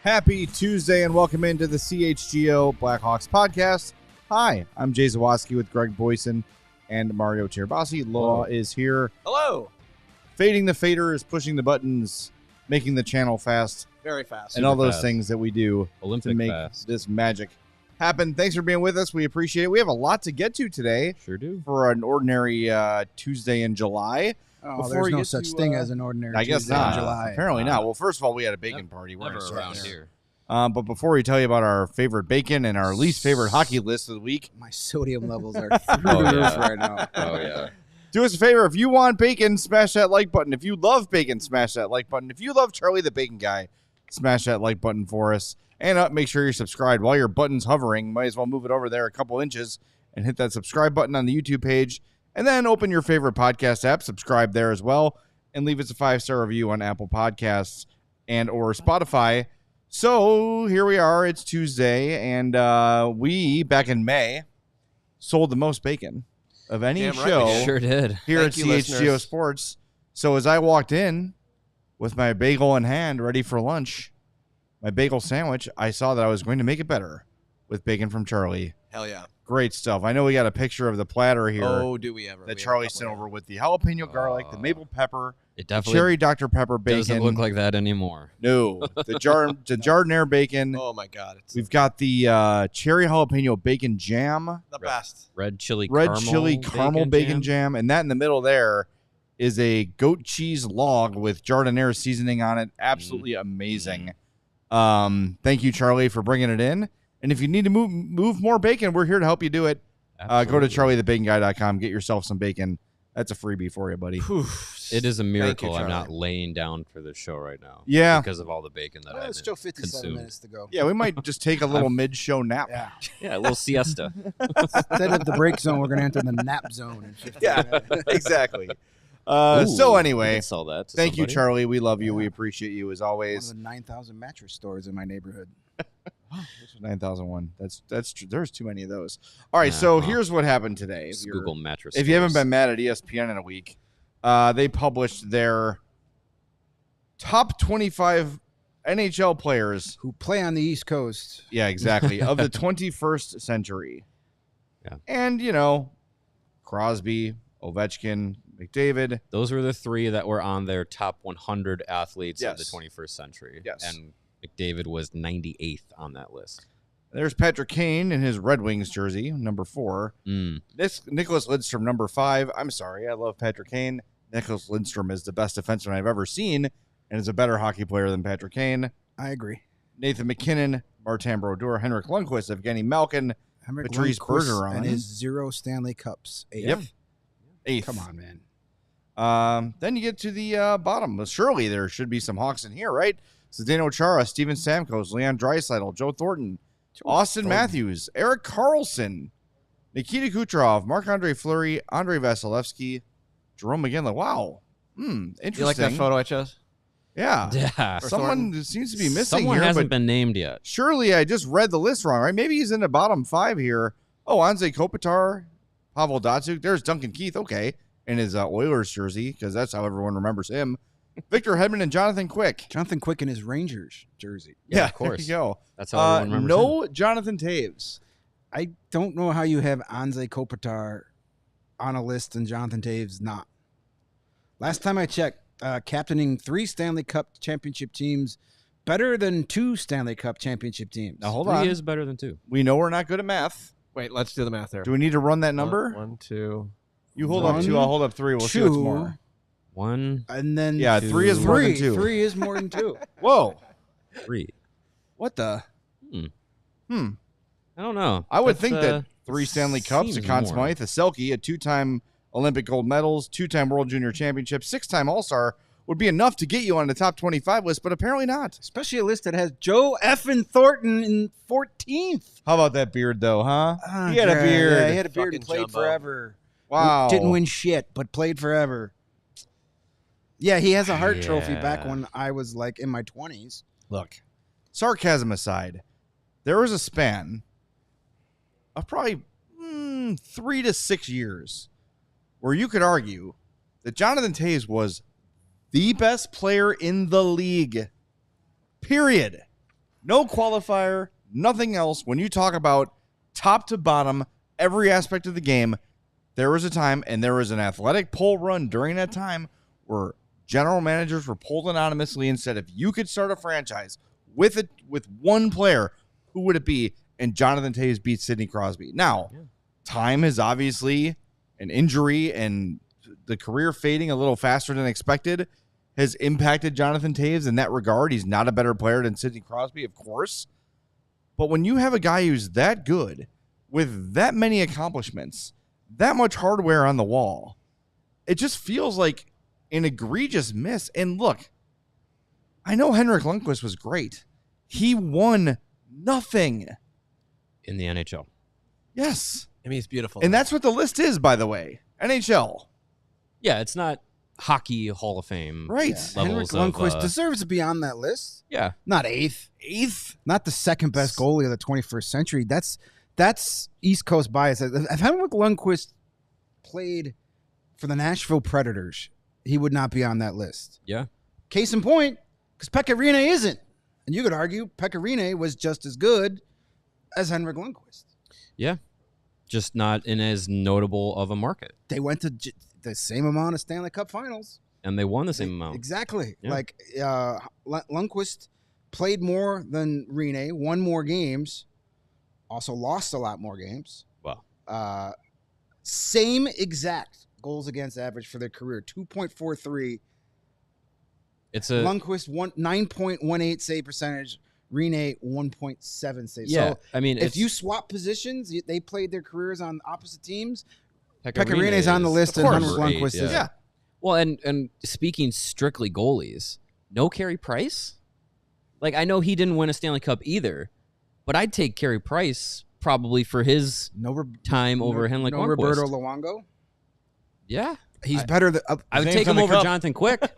Happy Tuesday and welcome into the CHGO Blackhawks Podcast. Hi, I'm Jay Zawaski with Greg Boysen and Mario Tirabassi. Law is here. Hello. Fading the faders, pushing the buttons, making the channel fast. Very fast. And all those things that we do Olympic to make fast. this magic happen. Thanks for being with us. We appreciate it. We have a lot to get to today. Sure do. For an ordinary Tuesday in July. Oh, there's no such thing as an ordinary I guess Tuesday not. in July. Apparently not. Well, first of all, we had a bacon party. We're Never gonna start around there. here. But before we tell you about our favorite bacon and our least favorite hockey list of the week, My sodium levels are through the roof right now. Oh, yeah. do us a favor. If you want bacon, smash that like button. If you love bacon, smash that like button. If you love Charlie the Bacon Guy, smash that like button for us. And make sure you're subscribed. While your button's hovering, might as well move it over there a couple inches and hit that subscribe button on the YouTube page. And then open your favorite podcast app, subscribe there as well, and leave us a 5-star review on Apple Podcasts and or Spotify. So here we are. It's Tuesday, and we, back in May, sold the most bacon of any Damn right show we did. Sure did. here Thank at you, CHGO listeners. Sports. So as I walked in with my bagel in hand, ready for lunch, my bagel sandwich, I saw that I was going to make it better with bacon from Charlie. Hell yeah. Great stuff. I know we got a picture of the platter here Oh, do we ever? that We Charlie have a sent couple over with the jalapeno garlic, the maple pepper, It the definitely cherry Dr. Pepper bacon. doesn't look like that anymore. No, the Jardiniere bacon. Oh my God, it's We've got the cherry jalapeno bacon jam, the best. Red chili caramel bacon jam, and that in the middle there is a goat cheese log with Jardiniere seasoning on it. Absolutely amazing. Thank you, Charlie, for bringing it in. And if you need to move more bacon, we're here to help you do it. Go to charliethebaconguy.com. Get yourself some bacon. That's a freebie for you, buddy. It is a miracle I'm Charlie. not laying down for this show right now. Yeah. Because of all the bacon that Well, I've it's still 57 consumed. minutes to go. Yeah, we might just take a little mid-show nap. Yeah. Yeah, a little siesta. Instead of the break zone, we're going to enter the nap zone. In 15 minutes. Exactly. Ooh, So we anyway, could sell that to thank you, somebody. Charlie. We love you. We Yeah. appreciate you as One always. of the 9,000 mattress stores in my neighborhood. This was 9001. That's true. There's too many of those. All right, Yeah, so well, here's what happened today. Just Google mattress. If you haven't stores. been mad at ESPN in a week, they published their top 25 NHL players. Who play on the East Coast. Yeah, exactly. Of the 21st century. Yeah. And, Crosby, Ovechkin, McDavid. Those were the three that were on their top 100 athletes of the Yes. 21st century. Yes. And McDavid was 98th on that list. There's Patrick Kane in his Red Wings jersey, number 4. This Nicholas Lidstrom, number 5. I'm sorry, I love Patrick Kane. Nicholas Lidstrom is the best defenseman I've ever seen and is a better hockey player than Patrick Kane. I agree. Nathan McKinnon, Martin Brodeur, Henrik Lundqvist, Evgeny Malkin, Henrik Patrice Lundqvist Bergeron. and his 0 Stanley Cups. 8th. Yep. 8th. Come on, man. Then you get to the bottom. Well, surely there should be some Hawks in here, right? Zdeno Chara, Steven Stamkos, Leon Draisaitl, Joe Thornton, Austin Matthews, Eric Carlson, Nikita Kucherov, Marc-Andre Fleury, Andrei Vasilevsky, Jerome McGinley. Wow. Interesting. You like that photo I chose? Yeah. Yeah. Someone seems to be missing Someone here, hasn't but been named yet. surely I just read the list wrong, right? Maybe he's in the bottom 5 here. Oh, Anze Kopitar, Pavel Datsyuk. There's Duncan Keith, okay, in his Oilers jersey, because that's how everyone remembers him. Victor Hedman and Jonathan Quick. Jonathan Quick in his Rangers jersey. Yeah, of course. There you go. That's how everyone remembers him. No Jonathan Toews. I don't know how you have Anze Kopitar on a list and Jonathan Toews not. Last time I checked, captaining 3 Stanley Cup championship teams, better than 2 Stanley Cup championship teams. Now, hold 3 on. is better than 2. We know we're not good at math. Wait, let's do the math there. Do we need to run that number? 1, 2. You hold up 1, 2, I'll hold up 3. We'll see what's 2, more. 1, and then Yeah, 3 is more than 2. 3 is more than 2. Whoa. 3. What the? I don't know. I would That's, think that 3 Stanley Cups, a seems Conn more. Smythe, a Selke, a 2-time Olympic gold medals, 2-time World Junior Championship, 6-time All-Star would be enough to get you on the top 25 list, but apparently not. Especially a list that has Joe effing Thornton in 14th. How about that beard, though, huh? He had a beard. Yeah, he had a beard and Fucking played jumbo. forever. Wow. Didn't win shit, but played forever. Yeah, he has a Hart Trophy back Yeah. when I was like in my 20s. Look, sarcasm aside, there was a span of probably 3 to 6 years where you could argue that Jonathan Toews was the best player in the league. Period. No qualifier, nothing else. When you talk about top to bottom, every aspect of the game, there was a time, and there was an athletic poll run during that time where general managers were polled anonymously and said, if you could start a franchise with one player, who would it be? And Jonathan Toews beat Sidney Crosby. Now, time is obviously an injury, and the career fading a little faster than expected has impacted Jonathan Toews in that regard. He's not a better player than Sidney Crosby, of course. But when you have a guy who's that good with that many accomplishments, that much hardware on the wall, it just feels like an egregious miss. And look, I know Henrik Lundqvist was great. He won nothing in the NHL. Yes. I mean, it's beautiful. And that's what the list is, by the way. NHL. Yeah, it's not hockey Hall of Fame. Right. Henrik Lundqvist deserves to be on that list. Yeah. Not eighth. Not the second best goalie of the 21st century. That's East Coast bias. If Henrik Lundqvist played for the Nashville Predators, he would not be on that list. Yeah. Case in point, because Pekka Rinne isn't. And you could argue Pekka Rinne was just as good as Henrik Lundqvist. Yeah. Just not in as notable of a market. They went to the same amount of Stanley Cup finals. And they won the same amount. Exactly. Yeah. Like Lundqvist played more than Rinne, won more games, also lost a lot more games. Wow. Same exact goals against average for their career, 2.43. It's a Lundqvist 9.18 save percentage, Rinne 1.7 save. yeah. So I mean, if you swap positions, they played their careers on opposite teams. Pekka Pekka Rinne's on the list, and Henrik number Lundqvist 8, is. Yeah. Well, and speaking strictly goalies, no Carey Price. Like, I know he didn't win a Stanley Cup either, but I'd take Carey Price probably for his time over Henrik Lundqvist. Roberto Luongo. Yeah, He's better than. I would name's take on him the over cup. Jonathan Quick.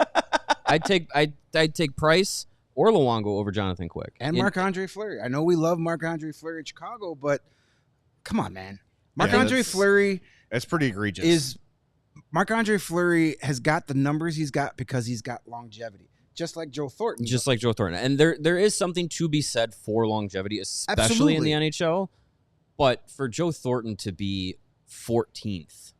I'd take Price or Luongo over Jonathan Quick. And Marc-Andre Fleury. I know we love Marc-Andre Fleury in Chicago, but come on, man. Marc-Andre that's- Fleury That's pretty egregious. Marc-Andre Fleury has got the numbers he's got because he's got longevity, just like Joe Thornton. Just like Joe Thornton. And there is something to be said for longevity, especially Absolutely. in the NHL. But for Joe Thornton to be 14th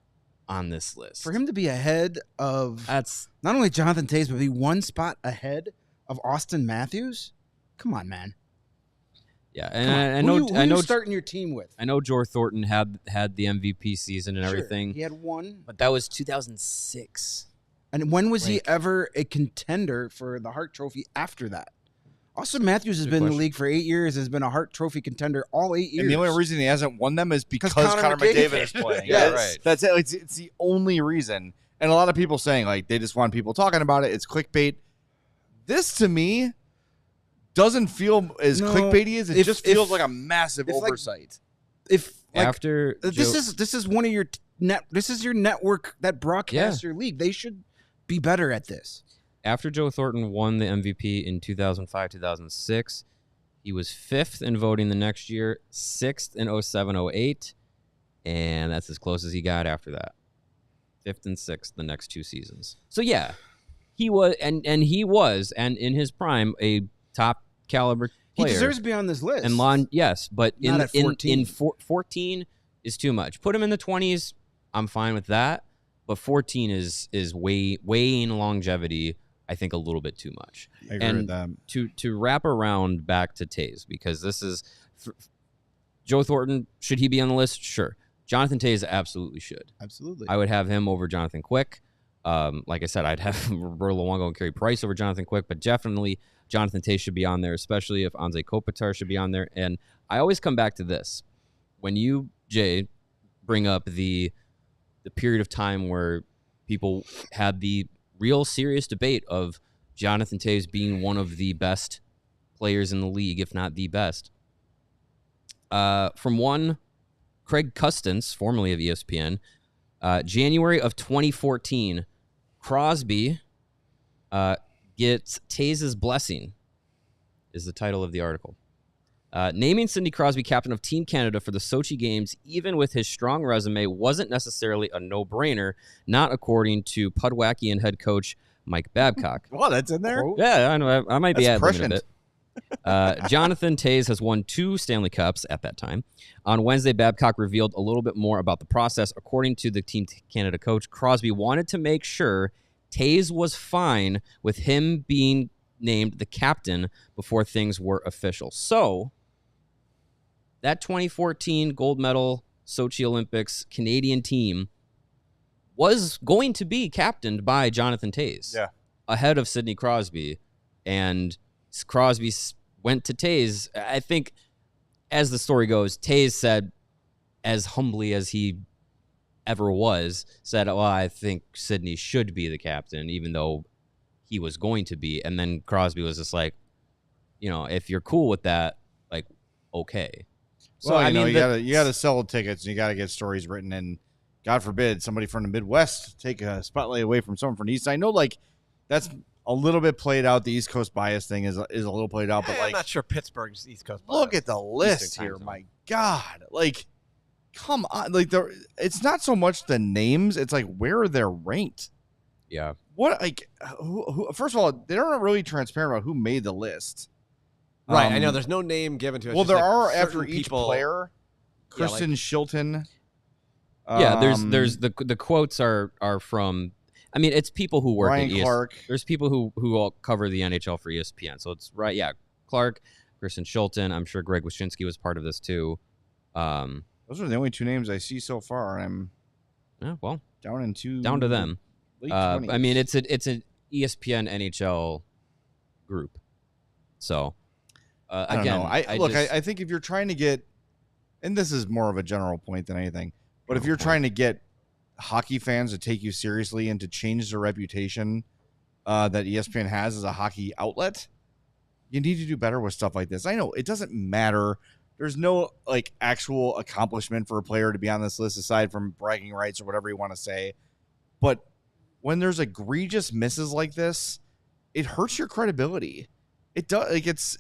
on this list. For him to be ahead of That's not only Jonathan Toews, but be one spot ahead of Austin Matthews. Come on, man. yeah. Come And on. I know you starting your team with. I know Joe Thornton had the MVP season and Sure, everything. He had one. But that was 2006. And when was he Like- ever a contender for the Hart Trophy after that? Austin Matthews has Good been in the question. league for 8 years, has been a Hart Trophy contender all 8 years. and the only reason he hasn't won them is because Connor Connor McDavid. McDavid is playing. Yeah, That's- right. That's it. It's the only reason. And a lot of people saying, like, they just want people talking about it. It's clickbait. This, to me, doesn't feel as No, clickbaity as it if- just feels if- like a massive if, like, oversight. If like, After this is one of your this is your network that broadcasts your league. They should be better at this. After Joe Thornton won the MVP in 2005-2006, he was 5th in voting the next year, 6th in 07-08, and that's as close as he got after that. 5th and 6th the next 2 seasons. So yeah, he was and in his prime a top caliber player. He deserves to be on this list. And yes, but Not at 14. 14 is too much. Put him in the 20s, I'm fine with that. But 14 is weighing longevity, I think, a little bit too much. I agree with that. To wrap around back to Toews, because this is Joe Thornton. Should he be on the list? Sure. Jonathan Toews absolutely should. Absolutely. I would have him over Jonathan Quick. Like I said, I'd have Roberto Luongo and Carey Price over Jonathan Quick, but definitely Jonathan Toews should be on there, especially if Anze Kopitar should be on there. And I always come back to this. When you, Jay, bring up the period of time where people had the real serious debate of Jonathan Toews being one of the best players in the league, if not the best. From one, Craig Custance, formerly of ESPN, January of 2014, Crosby gets Toews' blessing is the title of the article. Naming Sidney Crosby captain of Team Canada for the Sochi Games, even with his strong resume, wasn't necessarily a no-brainer, not according to Pudwackian head coach Mike Babcock. Well, that's in there. Quote? Yeah, I know. I might be That's ad-libbing a prescient. bit. Jonathan Toews has won 2 Stanley Cups at that time. On Wednesday, Babcock revealed a little bit more about the process. According to the Team Canada coach, Crosby wanted to make sure Toews was fine with him being named the captain before things were official. So, that 2014 gold medal Sochi Olympics Canadian team was going to be captained by Jonathan Toews ahead of Sidney Crosby. And Crosby went to Toews. I think, as the story goes, Toews said, as humbly as he ever was, said, well, I think Sidney should be the captain, even though he was going to be. And then Crosby was just like, if you're cool with that, like, okay. So, well, you gotta sell tickets and you gotta get stories written, and God forbid somebody from the Midwest take a spotlight away from someone from the East. I know, like, that's a little bit played out. The East Coast bias thing is a little played out, but like, I'm not sure Pittsburgh's East Coast bias. Look at the list here, my God! Like, come on, like it's not so much the names; it's like where they're ranked. Yeah. What, like, who? First of all, they're not really transparent about who made the list. Right, I know. There's no name given to it. Well, there like are after certain each people, player. Kristen Shilton. There's the quotes are from. I mean, it's people who work Ryan at Clark. There's people who all cover the NHL for ESPN. So it's right, yeah. Clark, Kristen Shilton. I'm sure Greg Wyshynski was part of this too. Those are the only 2 names I see so far. I'm down to them. Late 20s. I mean, it's an ESPN NHL group. So again, I think if you're trying to get, and this is more of a general point than anything, but if you're trying to get hockey fans to take you seriously and to change the reputation that ESPN has as a hockey outlet, you need to do better with stuff like this. I know it doesn't matter. There's no like actual accomplishment for a player to be on this list aside from bragging rights or whatever you want to say. But when there's egregious misses like this, it hurts your credibility. It does. Like, it's,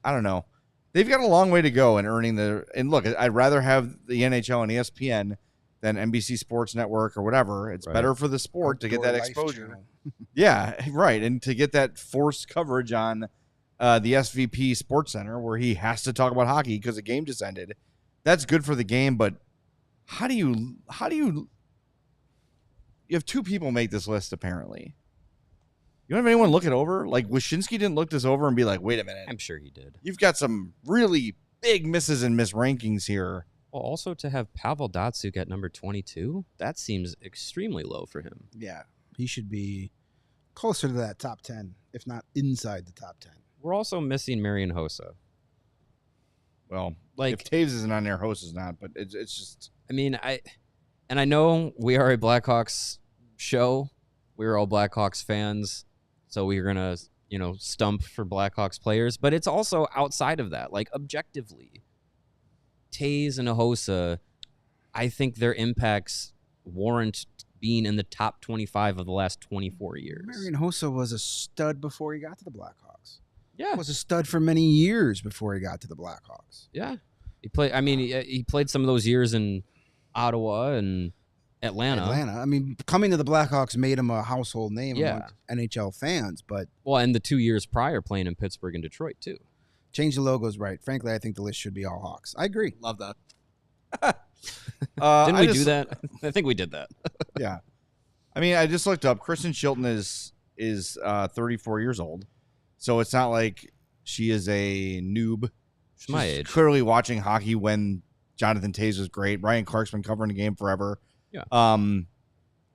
I don't know. They've got a long way to go in earning the. And look, I'd rather have the NHL and ESPN than NBC Sports Network or whatever. It's better for the sport to get that exposure. Yeah, right. And to get that forced coverage on the SVP Sports Center where he has to talk about hockey because the game just ended. That's good for the game, but how do you have 2 people make this list apparently? You don't have anyone look it over? Like, Wyshynski didn't look this over and be like, wait a minute. I'm sure he did. You've got some really big misses and misrankings here. Well, also to have Pavel Datsyuk at number 22, that seems extremely low for him. Yeah, he should be closer to that top 10, if not inside the top 10. We're also missing Marian Hossa. Well, like, if Toews isn't on there, Hossa is not, but it's just. I mean, I know we are a Blackhawks show. We're all Blackhawks fans. So we're going to, stump for Blackhawks players. But it's also outside of that. Like, objectively, Toews and Hossa, I think their impacts warrant being in the top 25 of the last 24 years. Marian Hossa was a stud before he got to the Blackhawks. Yeah. Was a stud for many years before he got to the Blackhawks. Yeah. He played some of those years in Ottawa and Atlanta. I mean, coming to the Blackhawks made him a household name among NHL fans, but... Well, and the 2 years prior playing in Pittsburgh and Detroit, too. Change the logos right. Frankly, I think the list should be all Hawks. I agree. Love that. Didn't we do that? I think we did that. Yeah. I mean, I just looked up. Kristen Shilton is 34 years old, so it's not like she is a noob. She's my age. Clearly watching hockey when Jonathan Toews was great. Ryan Clark's been covering the game forever. Yeah.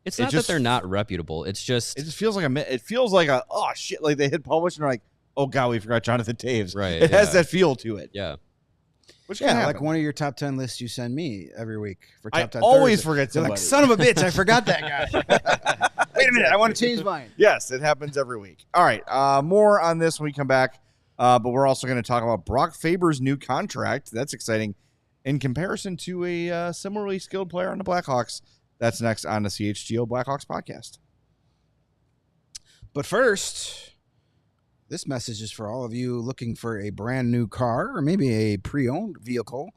It's not that they're not reputable. It just feels like a oh shit, like they hit publish and they're like, oh god, we forgot Jonathan Toews. Right. It has that feel to it. Yeah. Which can happen. Like one of your top 10 lists you send me every week for I top 10. always Thursday. forget somebody. Like, son of a bitch, I forgot that guy. Wait a minute, I want to change mine. Yes, it happens every week. All right, more on this when we come back. But we're also going to talk about Brock Faber's new contract. That's exciting in comparison to a similarly skilled player on the Blackhawks. That's next on the CHGO Blackhawks podcast. But first, this message is for all of you looking for a brand new car or maybe a pre-owned vehicle.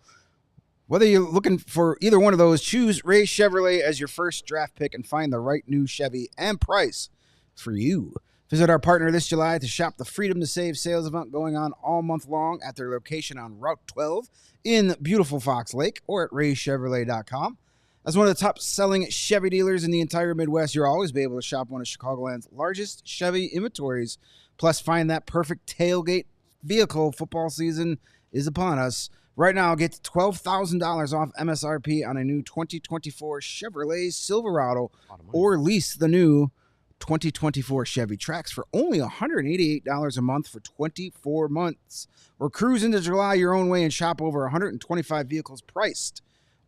Whether you're looking for either one of those, choose Ray Chevrolet as your first draft pick and find the right new Chevy and price for you. Visit our partner this July to shop the Freedom to Save sales event going on all month long at their location on Route 12 in beautiful Fox Lake or at raychevrolet.com. As one of the top-selling Chevy dealers in the entire Midwest, you'll always be able to shop one of Chicagoland's largest Chevy inventories, plus find that perfect tailgate vehicle. Football season is upon us. Right now, get $12,000 off MSRP on a new 2024 Chevrolet Silverado or lease the new 2024 Chevy Trax for only $188 a month for 24 months. Or cruise into July your own way and shop over 125 vehicles priced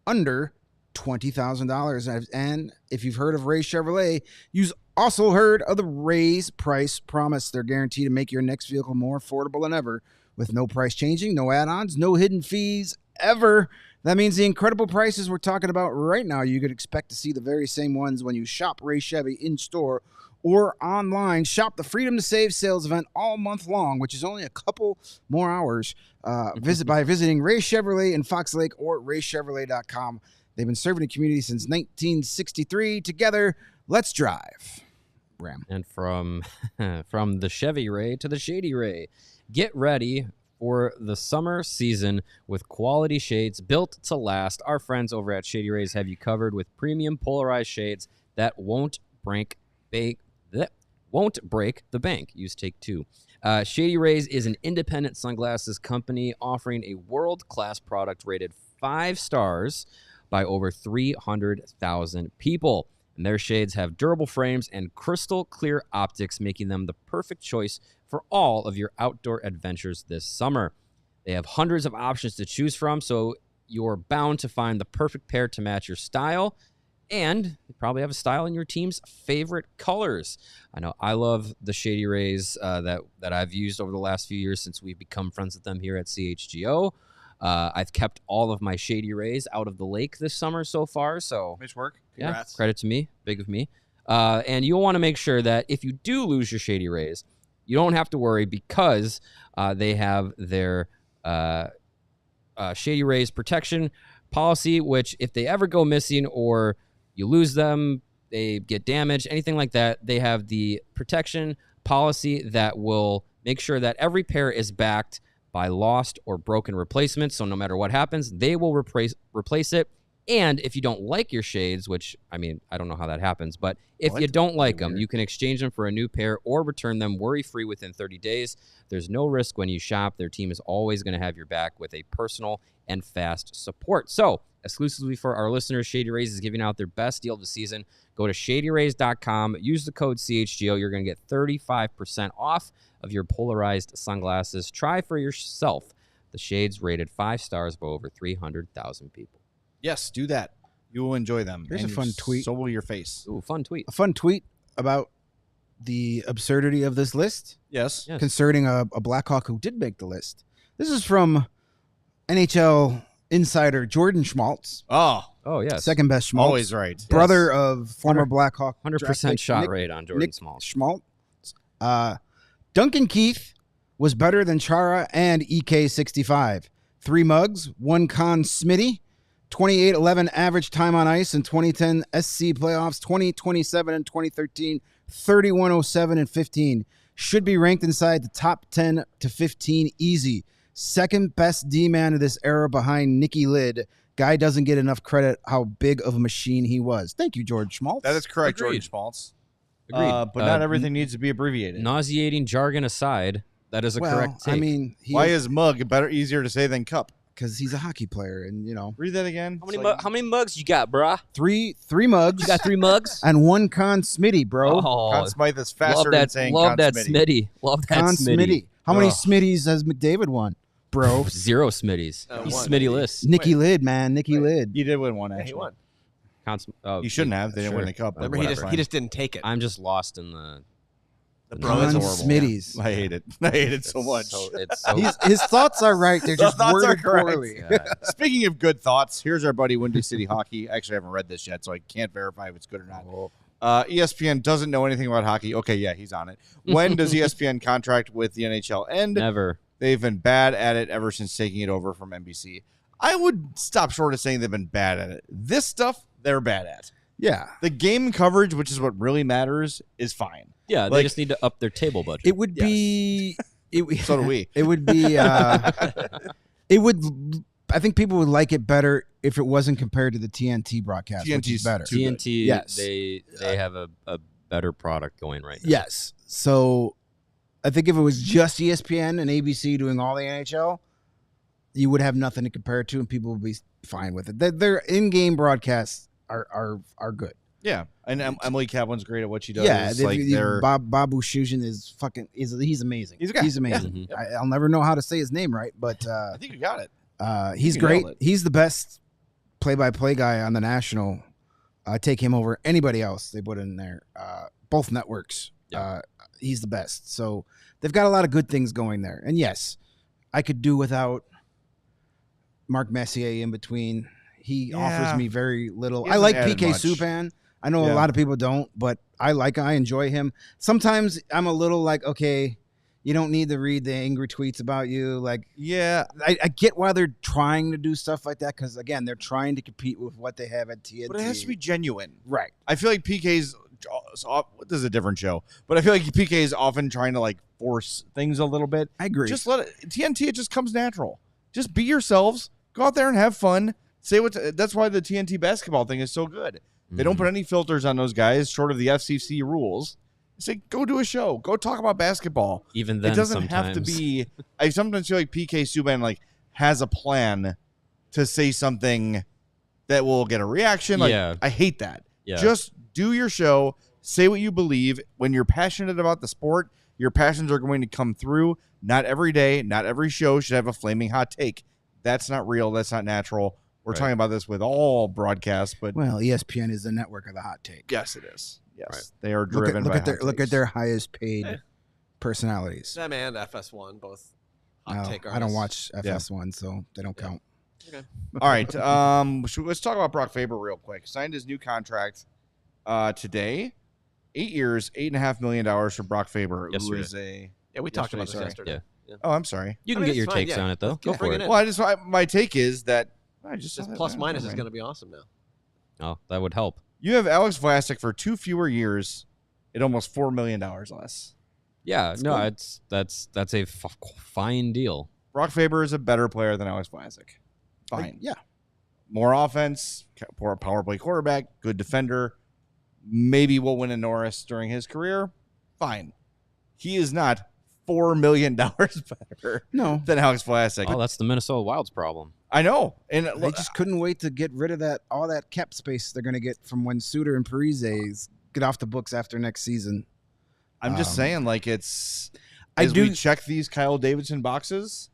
under $20,000. And if you've heard of Ray Chevrolet, you've also heard of the Ray's Price Promise. They're guaranteed to make your next vehicle more affordable than ever with no price changing, no add-ons, no hidden fees ever. That means the incredible prices we're talking about right now, you could expect to see the very same ones when you shop Ray Chevy in-store or online. Shop the Freedom to Save sales event all month long, which is only a couple more hours. Visit by visiting Ray Chevrolet in Fox Lake or raychevrolet.com. They've been serving the community since 1963. Together, let's drive. Ram. And from the Chevy Ray to the Shady Ray, get ready for the summer season with quality shades built to last. Our friends over at Shady Rays have you covered with premium polarized shades that won't break the bank. Use take two. Shady Rays is an independent sunglasses company offering a world-class product rated 5 stars by over 300,000 people. And their shades have durable frames and crystal clear optics, making them the perfect choice for all of your outdoor adventures this summer. They have hundreds of options to choose from, so you're bound to find the perfect pair to match your style. And you probably have a style in your team's favorite colors. I know I love the Shady Rays that I've used over the last few years since we've become friends with them here at CHGO. I've kept all of my Shady Rays out of the lake this summer so far. So Nice work. Congrats. Yeah, credit to me. Big of me. And you'll want to make sure that if you do lose your Shady Rays, you don't have to worry because they have their Shady Rays protection policy, which if they ever go missing or you lose them, they get damaged, anything like that, they have the protection policy that will make sure that every pair is backed by lost or broken replacements. So no matter what happens, they will replace it. And if you don't like your shades, which, I mean, I don't know how that happens, but if you don't like them, you can exchange them for a new pair or return them worry-free within 30 days. There's no risk when you shop. Their team is always going to have your back with a personal and fast support. So exclusively for our listeners, Shady Rays is giving out their best deal of the season. Go to shadyrays.com. Use the code CHGO. You're going to get 35% off of your polarized sunglasses. Try for yourself the shades rated 5 stars by over 300,000 people. Yes, do that. You will enjoy them. Here's a fun tweet. So will your face. Ooh, fun tweet. A fun tweet about the absurdity of this list. Yes. Concerning a Blackhawk who did make the list. This is from NHL insider Jordan Schmaltz. Oh, yes. Second best Schmaltz. Always right. Brother of former Blackhawk. 100% shot rate on Jordan Schmaltz. Duncan Keith was better than Chara and EK65. 3 mugs, 1 Conn Smythe, 28-11 average time on ice in 2010 SC playoffs, 20-27 in 2013, 31-07 and 15. Should be ranked inside the top 10 to 15 easy. Second best D-man of this era behind Nicky Lid. Guy doesn't get enough credit how big of a machine he was. Thank you, George Schmaltz. That is correct, Agreed. George Schmaltz. Agreed. But not everything needs to be abbreviated. Nauseating jargon aside, that is a correct take. I mean, Why is mug easier to say than cup? Because he's a hockey player, and Read that again. How many mugs you got, brah? three mugs. You got 3 mugs? And 1 Conn Smythe, bro. Conn Smythe is faster than saying love Conn that Smythe. Smitty. Love that Conn Smitty. Smythe. How many Smitties has McDavid won, bro? 0 Smitties. He's one. Smitty-less. Nicky Lid, man. Nicky Lid. You did win one, Yeah, actually. he won. You shouldn't have. They didn't win the cup. but Remember, he whatever. just didn't take it. I'm just lost in the bro is Conn horrible. Smitties. I hate it. I hate it so much. It's so His thoughts are right. They're just thoughts are worded correct. poorly. Speaking of good thoughts, here's our buddy Windy City Hockey. Actually, I haven't read this yet, so I can't verify if it's good or not. ESPN doesn't know anything about hockey. Okay, yeah, he's on it. When does ESPN contract with the NHL end? never. They've been bad at it ever since taking it over from NBC. I would stop short of saying they've been bad at it. This stuff, they're bad at. Yeah. The game coverage, which is what really matters, is fine. Yeah, they Like- just need to up their table budget. It would be. So do we. It would be. It would. I think people would like it better if it wasn't compared to the TNT broadcast, which is TNT's better. too good. TNT, Yes. they have a better product going right now. Yes. So I think if it was just ESPN and ABC doing all the NHL, you would have nothing to compare it to, and people would be fine with it. Their in-game broadcasts are good. Yeah, and Emily Kaplan's great at what she does. Yeah, like they're Bob Bouchoujian is fucking. He's amazing. He's a guy. He's amazing. Mhm. I'll never know how to say his name right, but I think you got it. he's You great. nailed it. He's the best play-by-play guy on the national. Take him over anybody else they put in there. Both networks. Yeah. He's the best. So they've got a lot of good things going there. And yes, I could do without Mark Messier in between. He Yeah. offers me very little. He I hasn't like added PK much. Subban. I know Yeah. a lot of people don't, but I enjoy him. Sometimes I'm a little like, okay, you don't need to read the angry tweets about you. Like, Yeah, I get why they're trying to do stuff like that because, again, they're trying to compete with what they have at TNT. but it has to be genuine. right. I feel like PK's. This is a different show, but I feel like PK is often trying to like force things a little bit. I agree. Just let it TNT. It just comes natural. Just be yourselves. Go out there and have fun. Say what. That's why the TNT basketball thing is so good. They don't put any filters on those guys, short of the FCC rules. Say, go do a show. Go talk about basketball. Even then, It doesn't sometimes. have to be. I sometimes feel like PK Subban like has a plan to say something that will get a reaction. Like, Yeah. I hate that. Yeah. Just do your show. Say what you believe. When you're passionate about the sport, your passions are going to come through. Not every day, not every show should have a flaming hot take. That's not real. That's not natural. We're Right. talking about this with all broadcasts, but well, ESPN is the network of the hot take. yes, it is. Yes, Right. they are Look driven at, look by at their hot look at takes. their highest paid personalities. Them and FS1 both hot No, take I don't artists. watch FS1, so they don't count. All right. Let's talk about Brock Faber real quick. Signed his new contract today. 8 years, $8.5 million for Brock Faber, who Yesterday. is a. Yeah, we talked about this Yesterday, yesterday. Yeah. Oh, I'm sorry. You I can mean, get it's your fine, takes yeah. on it though. Let's Go keep for bringing it. it. Well, my take is that I just saw This that- plus yeah, minus never is mind. going to be awesome now. Oh, that would help. You have Alex Vlasic for 2 fewer years at almost $4 million less. Yeah, no, good. that's a fine deal. Brock Faber is a better player than Alex Vlasic. Fine. Like, yeah. More offense, power play quarterback, good defender. Maybe will win a Norris during his career. Fine. He is not $4 million better No, than Alex Vlasic. Oh, that's the Minnesota Wild's problem. I know. And they just couldn't wait to get rid of all that cap space they're going to get from when Suter and Parise get off the books after next season. I'm just Um, saying, like, it's I as we do- check these Kyle Davidson boxes.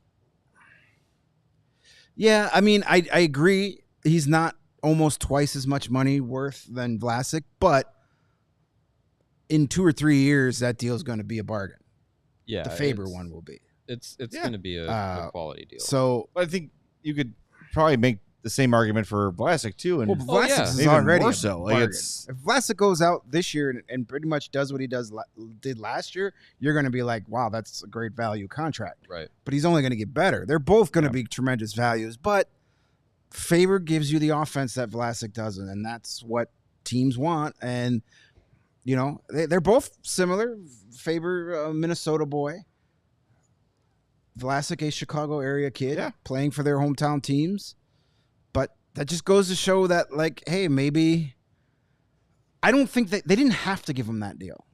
Yeah, I mean, I agree. He's not almost twice as much money worth than Vlasic, but in 2 or 3 years, that deal is going to be a bargain. Yeah, The Faber it's- one will be. It's Yeah. going to be a quality deal. So, But I think you could probably make the same argument for Vlasic too, and well, Oh, Vlasic yeah. is Even already more a so. Like, bargain. it's- If Vlasic goes out this year and pretty much does what he did last year, you're going to be like, wow, that's a great value contract. right. But he's only going to get better. They're both going to be tremendous values, but Faber gives you the offense that Vlasic doesn't, and that's what teams want. And you know, they're both similar. Faber, a Minnesota boy. Vlasic, a Chicago area kid, Yeah. playing for their hometown teams. But that just goes to show that, like, hey, maybe I don't think they didn't have to give him that deal.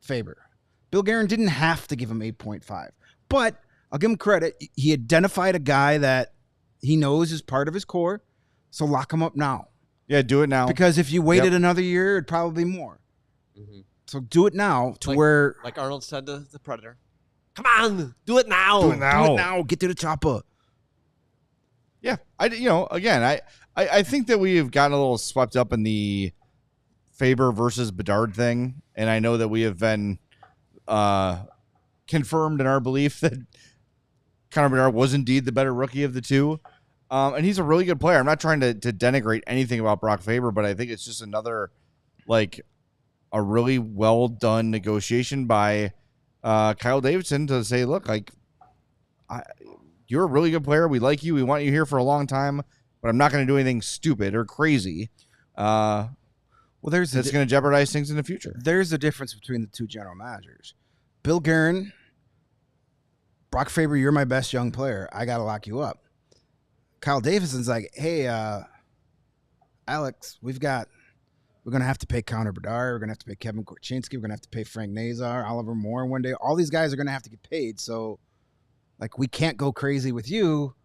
Faber. Bill Guerin didn't have to give him 8.5. But I'll give him credit. He identified a guy that he knows is part of his core. So lock him up now. yeah, do it now. Because if you waited Yep. another year, it'd probably be more. Mm-hmm. So do it now to Like- where Like Arnold said to the Predator. Come on, do it now. Do it now. do it now. Get to the chopper. Yeah, I think that we have gotten a little swept up in the Faber versus Bedard thing, and I know that we have been confirmed in our belief that Connor Bedard was indeed the better rookie of the two, and he's a really good player. I'm not trying to denigrate anything about Brock Faber, but I think it's just another like a really well done negotiation by Kyle Davidson to say, look, like you're a really good player. We like you. We want you here for a long time, but I'm not going to do anything stupid or crazy. Well, there's That's going to jeopardize things in the future. There's a difference between the two general managers. Bill Guerin, Brock Faber, you're my best young player. I got to lock you up. Kyle Davidson's like, hey, Alex, we're going to have to pay Connor Bedard. We're going to have to pay Kevin Korchinski. We're going to have to pay Frank Nazar, Oliver Moore one day. All these guys are going to have to get paid. So, like, we can't go crazy with you.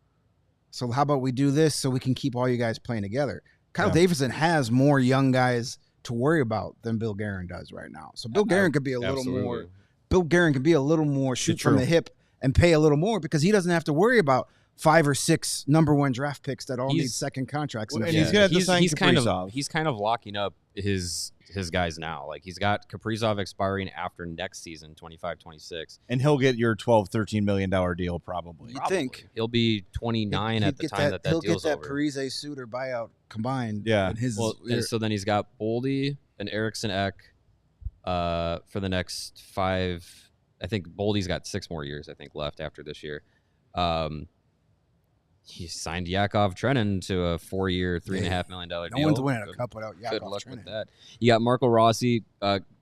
So how about we do this so we can keep all you guys playing together? Kyle Davidson has more young guys to worry about than Bill Guerin does right now. So Bill Guerin could be a little more. Bill Guerin could be a little more shoot from the hip and pay a little more because he doesn't have to worry about 5 or 6 number 1 draft picks that all need second contracts. And he's going to have to sign Kaprizov. He's kind of locking up his guys now. Like, he's got Kaprizov expiring after next season, 25-26. And he'll get your $12-13 million deal probably. You think. He'll be 29 at the time that deal's over. He'll get that Parise Suter buyout combined. Yeah. And so then he's got Boldy and Eriksson Ek for the next 5. I think Boldy's got 6 more years, I think, left after this year. He signed Yakov Trenin to a 4-year, $3.5 million deal. No one's winning a cup without Yakov Good luck Trenin. with that. You got Marco Rossi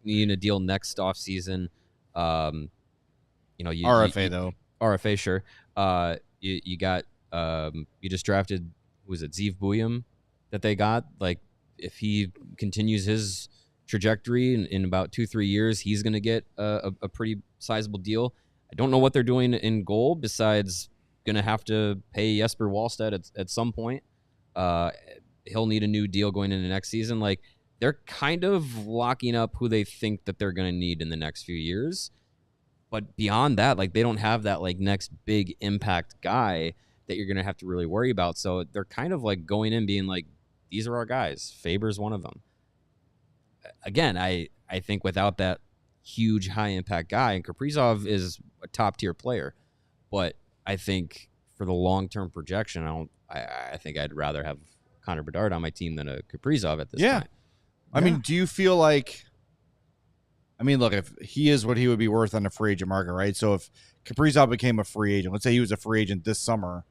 needing a deal next offseason. RFA, though. RFA, sure. You got you just drafted, was it Zeev Buyam that they got? Like, if he continues his trajectory in about 2-3 years, he's going to get a pretty sizable deal. I don't know what they're doing in goal besides going to have to pay Jesper Wallstedt at some point. He'll need a new deal going into next season. Like, they're kind of locking up who they think that they're going to need in the next few years. But beyond that, like, they don't have that like next big impact guy that you're going to have to really worry about. So they're kind of like going in being like, these are our guys. Faber's one of them. Again, I think without that huge high impact guy, and Kaprizov is a top tier player, but I think for the long term projection, I think I'd rather have Connor Bedard on my team than a Kaprizov at this point. I mean, do you feel like? I mean, look, if he is what he would be worth on the free agent market, right? So if Kaprizov became a free agent, let's say he was a free agent this summer,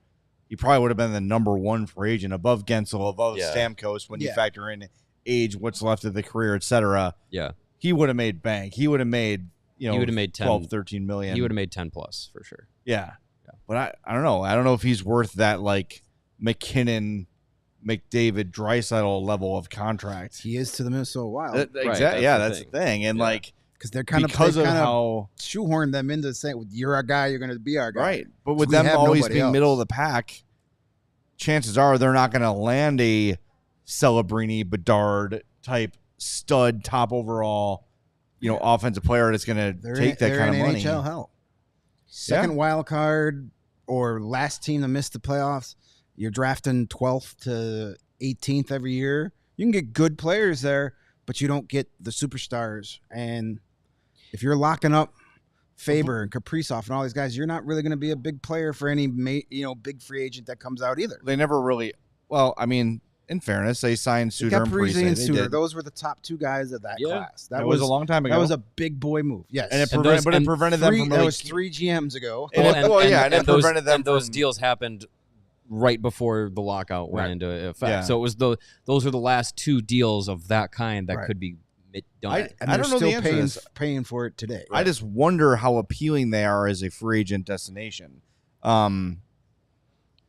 he probably would have been the number 1 free agent above Gensel, above Stamkos when you factor in age, what's left of the career, etc. Yeah, he would have made bank. He would have made he would have made 12-13 million. He would have made 10 plus for sure. Yeah. But I don't know. I don't know if he's worth that like McKinnon, McDavid, Draisaitl level of contract. He is to the Minnesota Wild. Exactly. That's the thing. And like, because they're kind of shoehorned them into saying, "You're our guy. You're going to be our guy." Right. But with them always being middle of the pack, chances are they're not going to land a Celebrini, Bedard type stud, top overall, offensive player that's going to take that kind of money. NHL hell. Second wild card or last team to miss the playoffs. You're drafting 12th to 18th every year. You can get good players there, but you don't get the superstars. And if you're locking up Faber and Kaprizov and all these guys, you're not really going to be a big player for any big free agent that comes out either. They never really. Well, I mean, in fairness, they signed Suter and Parise. And Suter. Those were the top 2 guys of that class. That was a long time ago. That was a big boy move. Yes, and it prevented them from. That was 3 GMs ago. Those deals happened right before the lockout went into effect. Yeah. So it was those were the last 2 deals of that kind that could be done. I don't know the answer. Paying for it today. I just wonder how appealing they are as a free agent destination. I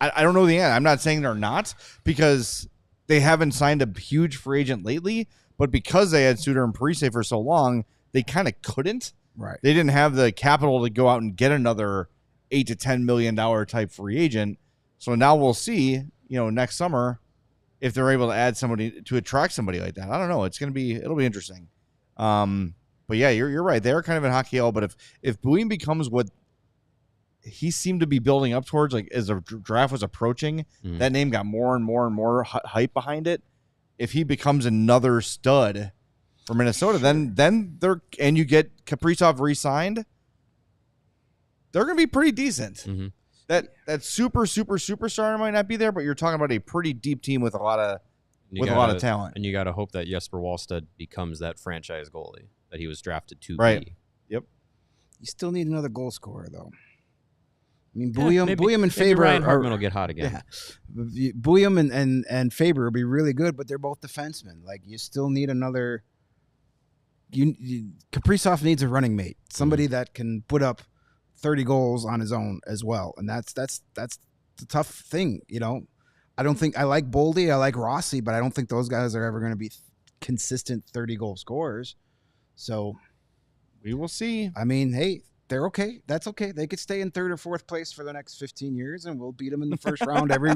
don't know the answer. I'm not saying they're not, because they haven't signed a huge free agent lately, but because they had Suter and Parise for so long, they kind of couldn't. Right. They didn't have the capital to go out and get another $8 to $10 million type free agent. So now we'll see, next summer, if they're able to add somebody to attract somebody like that. I don't know. It'll be interesting. But yeah, you're right. They're kind of in hockey hell. But if Buyam becomes what he seemed to be building up towards, like as the draft was approaching, that name got more and more and more hype behind it. If he becomes another stud for Minnesota, then they're, and you get Kaprizov re-signed, they're going to be pretty decent. Mm-hmm. That superstar might not be there, but you're talking about a pretty deep team with a lot of talent. And you got to hope that Jesper Wallstedt becomes that franchise goalie that he was drafted to be. Yep. You still need another goal scorer, though. I mean, Bouillon and Faber Ryan are, Hartman will get hot again. yeah. Bouillon and Faber will be really good, but they're both defensemen. Like, you still need another. Kaprizov needs a running mate, somebody that can put up 30 goals on his own as well, and that's the tough thing, you know. I don't think I like Boldy, I like Rossi, but I don't think those guys are ever going to be consistent 30-goal scorers. So we will see. I mean, hey, they're okay. That's okay. They could stay in third or fourth place for the next 15 years, and we'll beat them in the first round every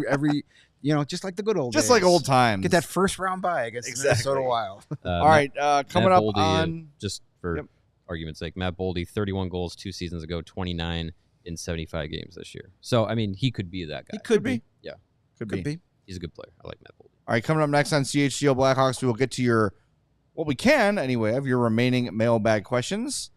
just like the good old days. Just like old times. Get that first round bye against the Minnesota Wild. All right, coming Matt up Boldy, on just for argument's sake, Matt Boldy, 31 goals 2 seasons ago, 29 in 75 games this year. So, I mean, he could be that guy. He could be. Yeah. Could be. He's a good player. I like Matt Boldy. All right, coming up next on CHGO Blackhawks, we will get to your, what we can anyway, of your remaining mailbag questions.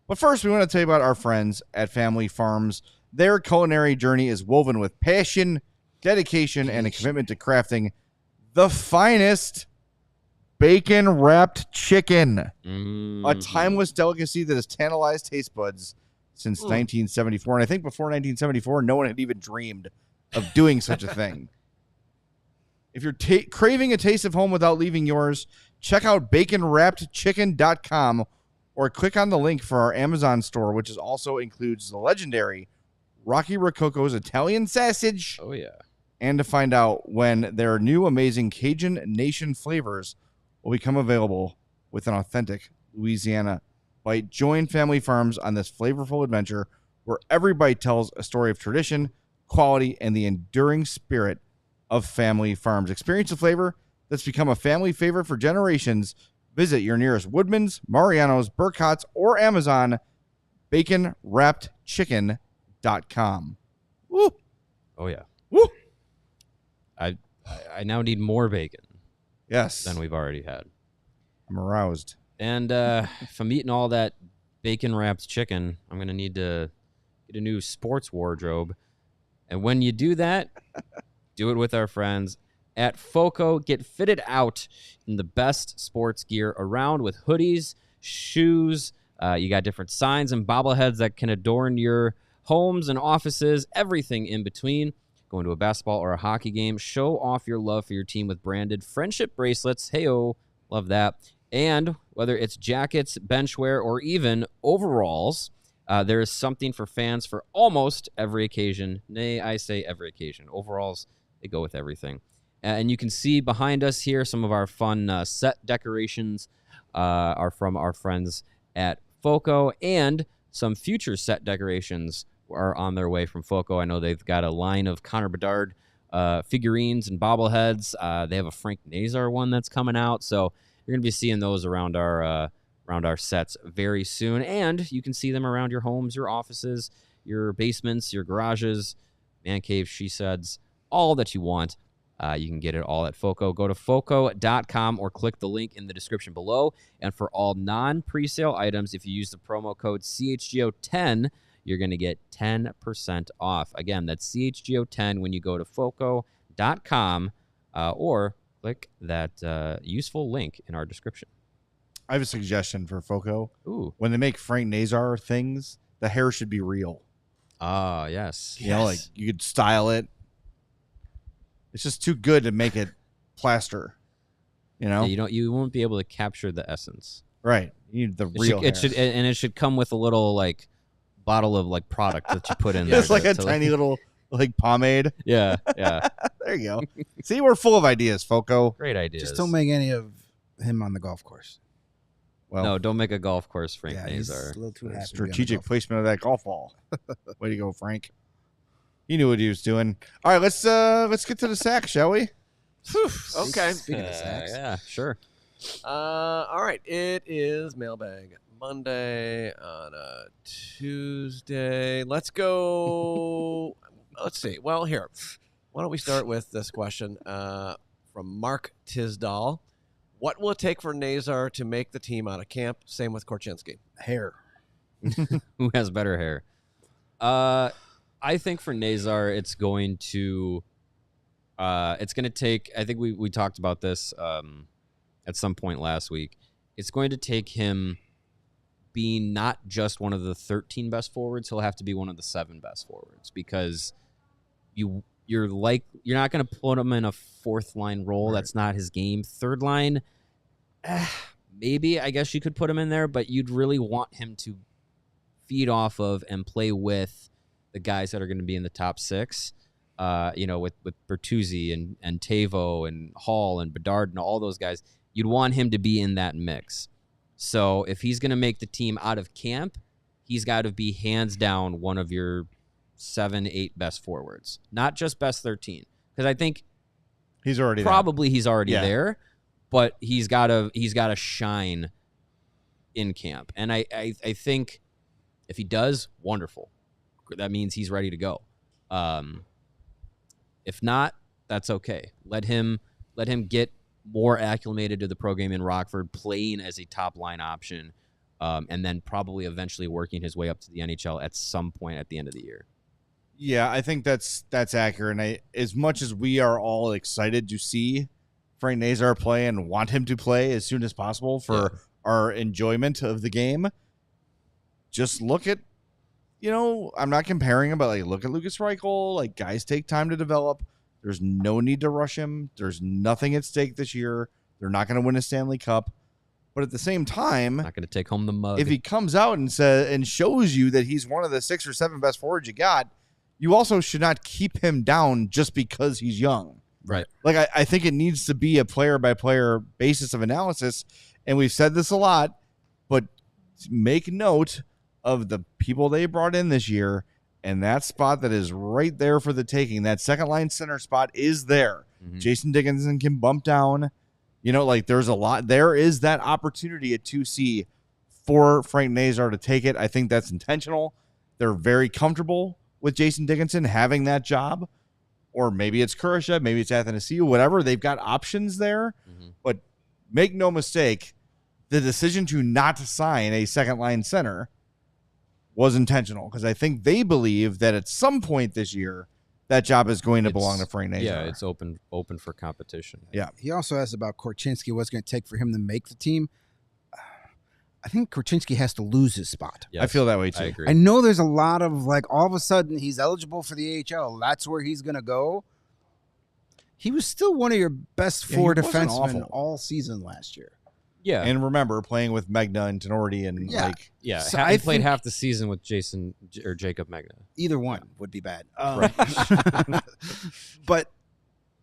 But first, we want to tell you about our friends at Family Farms. Their culinary journey is woven with passion, dedication, and a commitment to crafting the finest bacon-wrapped chicken. A timeless delicacy that has tantalized taste buds since 1974. And I think before 1974, no one had even dreamed of doing such a thing. If you're craving a taste of home without leaving yours, check out baconwrappedchicken.com or click on the link for our Amazon store, which also includes the legendary Rocky Rococo's Italian sausage. Oh, yeah. And to find out when their new amazing Cajun Nation flavors will become available with an authentic Louisiana bite. Join Family Farms on this flavorful adventure where every bite tells a story of tradition, quality, and the enduring spirit of Family Farms. Experience the flavor that's become a family favorite for generations. Visit your nearest Woodman's, Mariano's, Burkhart's, or Amazon. BaconWrappedChicken.com. Woo! Oh, yeah. Woo! I now need more bacon. Yes. Than we've already had. I'm aroused. And if I'm eating all that bacon-wrapped chicken, I'm going to need to get a new sports wardrobe. And when you do that, do it with our friends at FOCO. Get fitted out in the best sports gear around with hoodies, shoes. You got different signs and bobbleheads that can adorn your homes and offices, everything in between. Going to a basketball or a hockey game, show off your love for your team with branded friendship bracelets. Hey-oh, love that. And whether it's jackets, benchwear, or even overalls, there is something for fans for almost every occasion. Nay, I say every occasion. Overalls, they go with everything. And you can see behind us here some of our fun set decorations are from our friends at FOCO, and some future set decorations are on their way from FOCO. I know they've got a line of Connor Bedard figurines and bobbleheads. They have a Frank Nazar one that's coming out, so you're going to be seeing those around our sets very soon, and you can see them around your homes, your offices, your basements, your garages, man caves, she sheds, all that you want. You can get it all at FOCO. Go to FOCO.com or click the link in the description below. And for all non-presale items, if you use the promo code CHGO10, you're going to get 10% off. Again, that's CHGO10 when you go to FOCO.com or click that useful link in our description. I have a suggestion for FOCO. Ooh. When they make Frank Nazar things, the hair should be real. Ah, yes. You know, like you could style it. It's just too good to make it plaster. You know? Yeah, you won't be able to capture the essence. Right. You need the real hair. It should come with a little like bottle of like product that you put in there. It's like a tiny little like pomade. Yeah. There you go. See, we're full of ideas, FOCO. Great ideas. Just don't make any of him on the golf course. Well, no, don't make a golf course, Frank He's Nazar. a little too happy to be on the strategic golf placement of that golf ball. Way to go, Frank. He knew what he was doing. All right, let's get to the sack, shall we? Okay. Speaking of sacks. Yeah, sure. All right. It is Mailbag Monday on a Tuesday. Let's go. Let's see. Well, here. Why don't we start with this question from Mark Tisdall. What will it take for Nazar to make the team out of camp? Same with Korchinski. Hair. Who has better hair? I think for Nazar, it's going to take, I think we talked about this at some point last week. It's going to take him being not just one of the 13 best forwards, he'll have to be one of the 7 best forwards, because you're not going to put him in a 4th line role. Right. That's not his game. 3rd line, maybe I guess you could put him in there, but you'd really want him to feed off of and play with the guys that are going to be in the top 6. With Bertuzzi and Teuws and Hall and Bedard and all those guys, you'd want him to be in that mix. So if he's going to make the team out of camp, he's got to be hands down one of your 7, 8 best forwards, not just best 13. Because I think he's already there, but he's got to shine in camp. And I think if he does, wonderful. That means he's ready to go. If not, that's okay. Let him get more acclimated to the pro game in Rockford, playing as a top line option, and then probably eventually working his way up to the NHL at some point at the end of the year. Yeah, I think that's accurate. And as much as we are all excited to see Frank Nazar play and want him to play as soon as possible for our enjoyment of the game, just look at, I'm not comparing him, but look at Lucas Reichel. Guys take time to develop. There's no need to rush him. There's nothing at stake this year. They're not going to win a Stanley Cup. But at the same time, not going to take home the mug. If he comes out and shows you that he's one of the 6 or 7 best forwards you got, you also should not keep him down just because he's young. Right. I think it needs to be a player-by-player basis of analysis, and we've said this a lot, but make note of the people they brought in this year, and that spot that is right there for the taking. That second-line center spot is there. Mm-hmm. Jason Dickinson can bump down. There's a lot. There is that opportunity at 2C for Frank Nazar to take it. I think that's intentional. They're very comfortable with Jason Dickinson having that job. Or maybe it's Kurashev, maybe it's Athanasiou, whatever. They've got options there. Mm-hmm. But make no mistake, the decision to not sign a second-line center was intentional, because I think they believe that at some point this year, that job is going to belong to Frank Nazar. Yeah, it's open for competition. Yeah. He also asked about Korchinski, what's going to take for him to make the team. I think Korchinski has to lose his spot. Yes, I feel that way too. I agree. I know there's a lot of all of a sudden he's eligible for the AHL. That's where he's going to go. He was still one of your best 4 defensemen all season last year. Yeah. And remember playing with Megna and Tenorti and So I played half the season with Jason or Jacob Megna. Either one would be bad. Right. But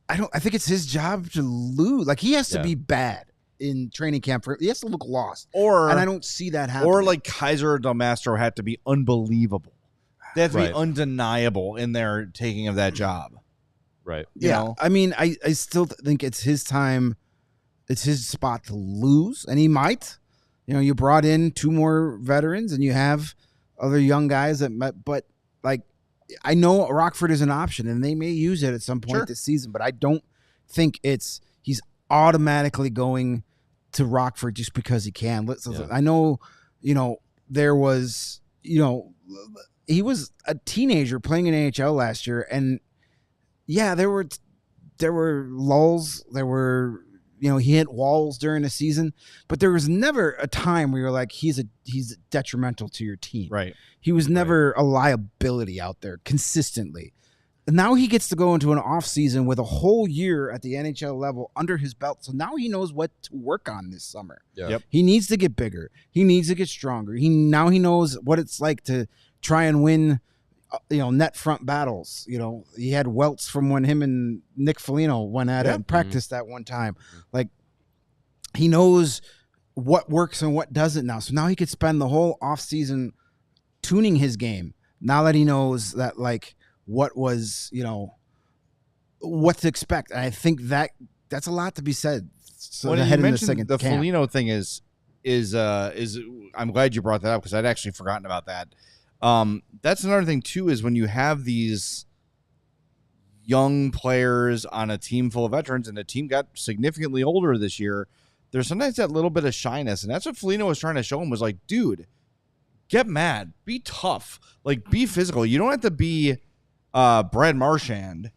I think it's his job to lose. He has to be bad in training camp. He has to look lost. And I don't see that happening. Or Kaiser or Del Mastro had to be unbelievable. They have to be undeniable in their taking of that job. Right. You know? I mean, I still think it's his time. It's his spot to lose, and he might. You brought in 2 more veterans, and you have other young guys that met. But I know Rockford is an option, and they may use it at some point this season. But I don't think he's automatically going to Rockford just because he can. I know, there was, he was a teenager playing in AHL last year, and there were lulls. There were. He hit walls during the season, but there was never a time where you're like, he's detrimental to your team. Right. He was never a liability out there consistently. And now he gets to go into an off season with a whole year at the NHL level under his belt. So now he knows what to work on this summer. Yeah. Yep. He needs to get bigger. He needs to get stronger. He knows what it's like to try and win net front battles. He had welts from when him and Nick Foligno went at it and practiced that one time. He knows what works and what doesn't now. So now he could spend the whole offseason tuning his game. Now that he knows that what was, what to expect. And I think that's a lot to be said. So when you mentioned the Foligno thing is I'm glad you brought that up, because I'd actually forgotten about that. That's another thing too, is when you have these young players on a team full of veterans, and the team got significantly older this year, there's sometimes that little bit of shyness. And that's what Foligno was trying to show him, was dude, get mad, be tough, be physical. You don't have to be Brad Marchand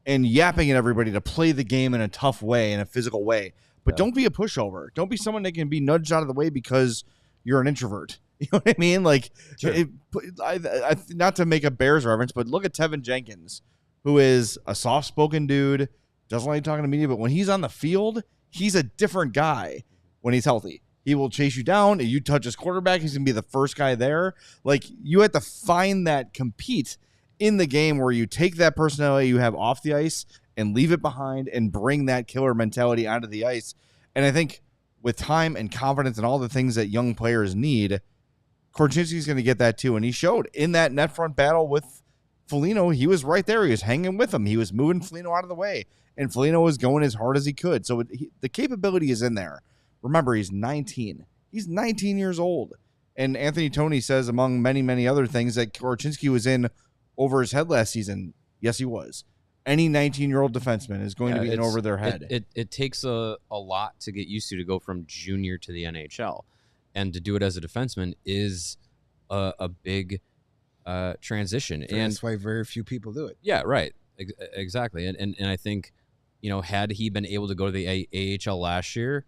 and yapping at everybody to play the game in a tough way, in a physical way. But don't be a pushover. Don't be someone that can be nudged out of the way because you're an introvert. You know what I mean? Like, Sure. not to make a Bears reference, but look at Tevin Jenkins, who is a soft-spoken dude, doesn't like talking to media, but when he's on the field, he's a different guy when he's healthy. He will chase you down. If you touch his quarterback, he's going to be the first guy there. Like, you have to find that compete in the game where you take that personality you have off the ice and leave it behind and bring that killer mentality onto the ice. And I think with time and confidence and all the things that young players need, Korchinski's going to get that too. And he showed in that net front battle with Foligno, he was right there. He was hanging with him. He was moving Foligno out of the way. And Foligno was going as hard as he could. So the capability is in there. Remember, he's 19. He's 19 years old. And Anthony Toney says, among many, many other things, that Korchinski was in over his head last season. Yes, he was. Any 19-year-old defenseman is going to be in over their head. It takes a lot to get used to go from junior to the NHL. And to do it as a defenseman is a big transition. And that's why very few people do it. Yeah, right. Exactly. And I think, had he been able to go to the AHL last year,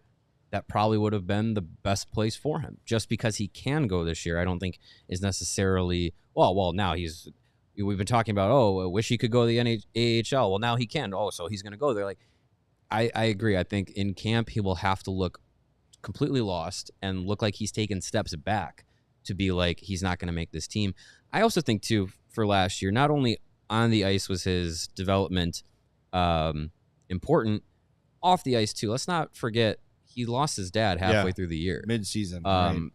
that probably would have been the best place for him. Just because he can go this year, I don't think is necessarily, well, now we've been talking about, I wish he could go to the AHL. Well, now he can. So he's going to go there. Like, I agree. I think in camp, he will have to look completely lost and look like he's taken steps back to be like, he's not going to make this team. I also think too, for last year, not only on the ice was his development important, off the ice too. Let's not forget he lost his dad halfway through the year, mid-season, right?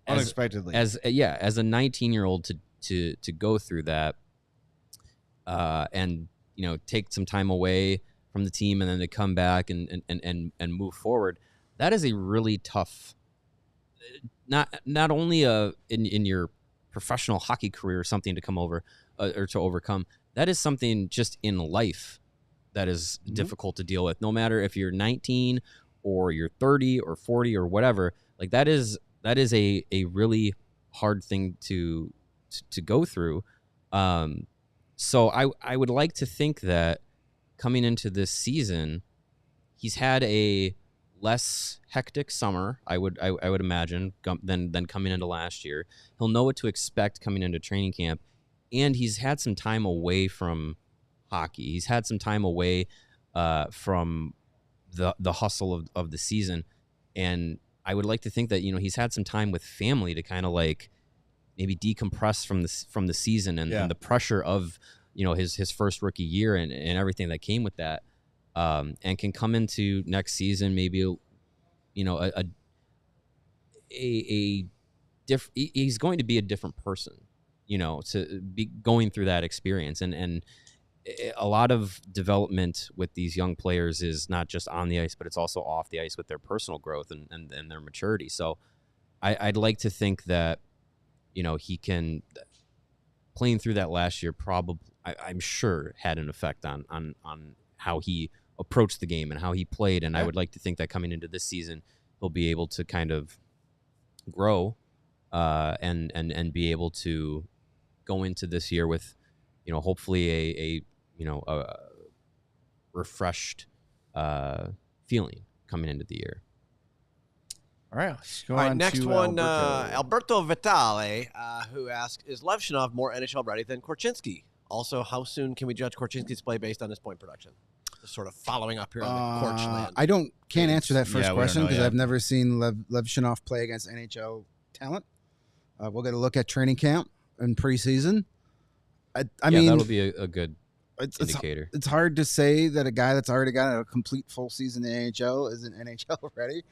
Unexpectedly. As a 19-year-old to go through that, and take some time away from the team and then to come back and move forward. That is a really tough, not only in your professional hockey career something to come over or to overcome. That is something just in life that is difficult to deal with. No matter if you're 19 or you're 30 or 40 or whatever, like that is a really hard thing to go through. So I would like to think that coming into this season, he's had a less hectic summer, I would imagine, than coming into last year. He'll know what to expect coming into training camp, and he's had some time away from hockey. He's had some time away from the hustle of the season, and I would like to think that he's had some time with family to kind of like maybe decompress from the season and the pressure of his first rookie year and everything that came with that. And can come into next season maybe, he's going to be a different person, to be going through that experience. And a lot of development with these young players is not just on the ice, but it's also off the ice with their personal growth and their maturity. So I'd like to think that, he can, playing through that last year probably, I'm sure, had an effect on how he approached the game and how he played. And I would like to think that coming into this season, he'll be able to kind of grow and be able to go into this year with, hopefully a refreshed feeling coming into the year. All right, let's go All right, on next to one, Alberto. Alberto Vitale, who asks, is Levshinov more NHL ready than Korchinski? Also, how soon can we judge Korchinski's play based on his point production? Just sort of following up here on the Korch land. I can't answer that first we don't question know because yet. I've never seen Levshinov play against NHL talent. We'll get a look at training camp and preseason. I mean, that'll be a good indicator. It's hard to say that a guy that's already got a complete full season in the NHL isn't NHL ready.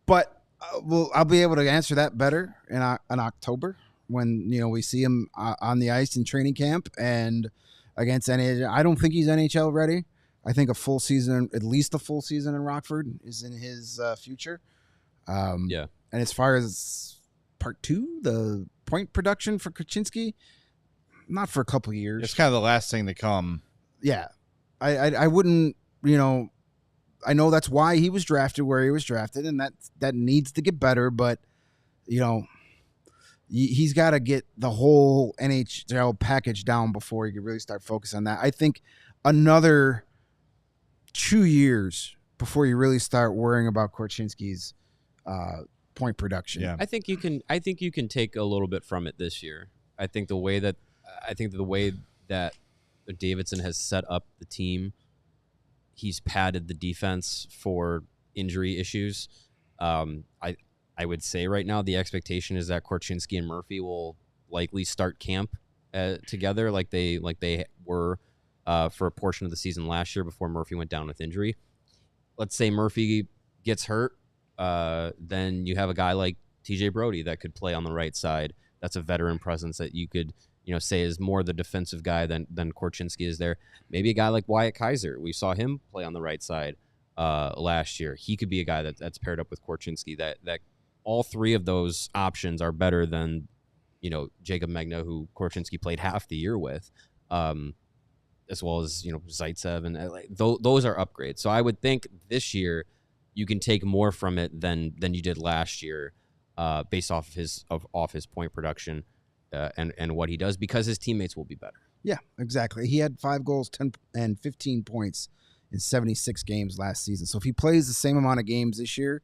But I'll be able to answer that better in October when we see him on the ice in training camp and against NHL. I don't think he's NHL ready. I think a full season, at least a full season in Rockford, is in his future. And as far as part two, the point production for Korchinski, not for a couple of years. It's kind of the last thing to come. Yeah, I wouldn't. I know that's why he was drafted where he was drafted, and that needs to get better. But he's got to get the whole NHL package down before he can really start focusing on that. I think another 2 years before you really start worrying about Korchinski's point production. Yeah. I think you can take a little bit from it this year. I think the way that Davidson has set up the team, he's padded the defense for injury issues. I would say right now the expectation is that Korchinski and Murphy will likely start camp together like they were for a portion of the season last year before Murphy went down with injury. Let's say Murphy gets hurt, then you have a guy like TJ Brody that could play on the right side. That's a veteran presence that you could say is more the defensive guy than Korchinski is there. Maybe a guy like Wyatt Kaiser. We saw him play on the right side last year. He could be a guy that's paired up with Korchinski. That all three of those options are better than Jacob Megna, who Korchinski played half the year with, as well as Zaitsev, and those are upgrades. So I would think this year you can take more from it than you did last year, based off his point production and what he does, because his teammates will be better. Yeah, exactly. He had 5 goals, 10 and 15 points in 76 games last season. So if he plays the same amount of games this year,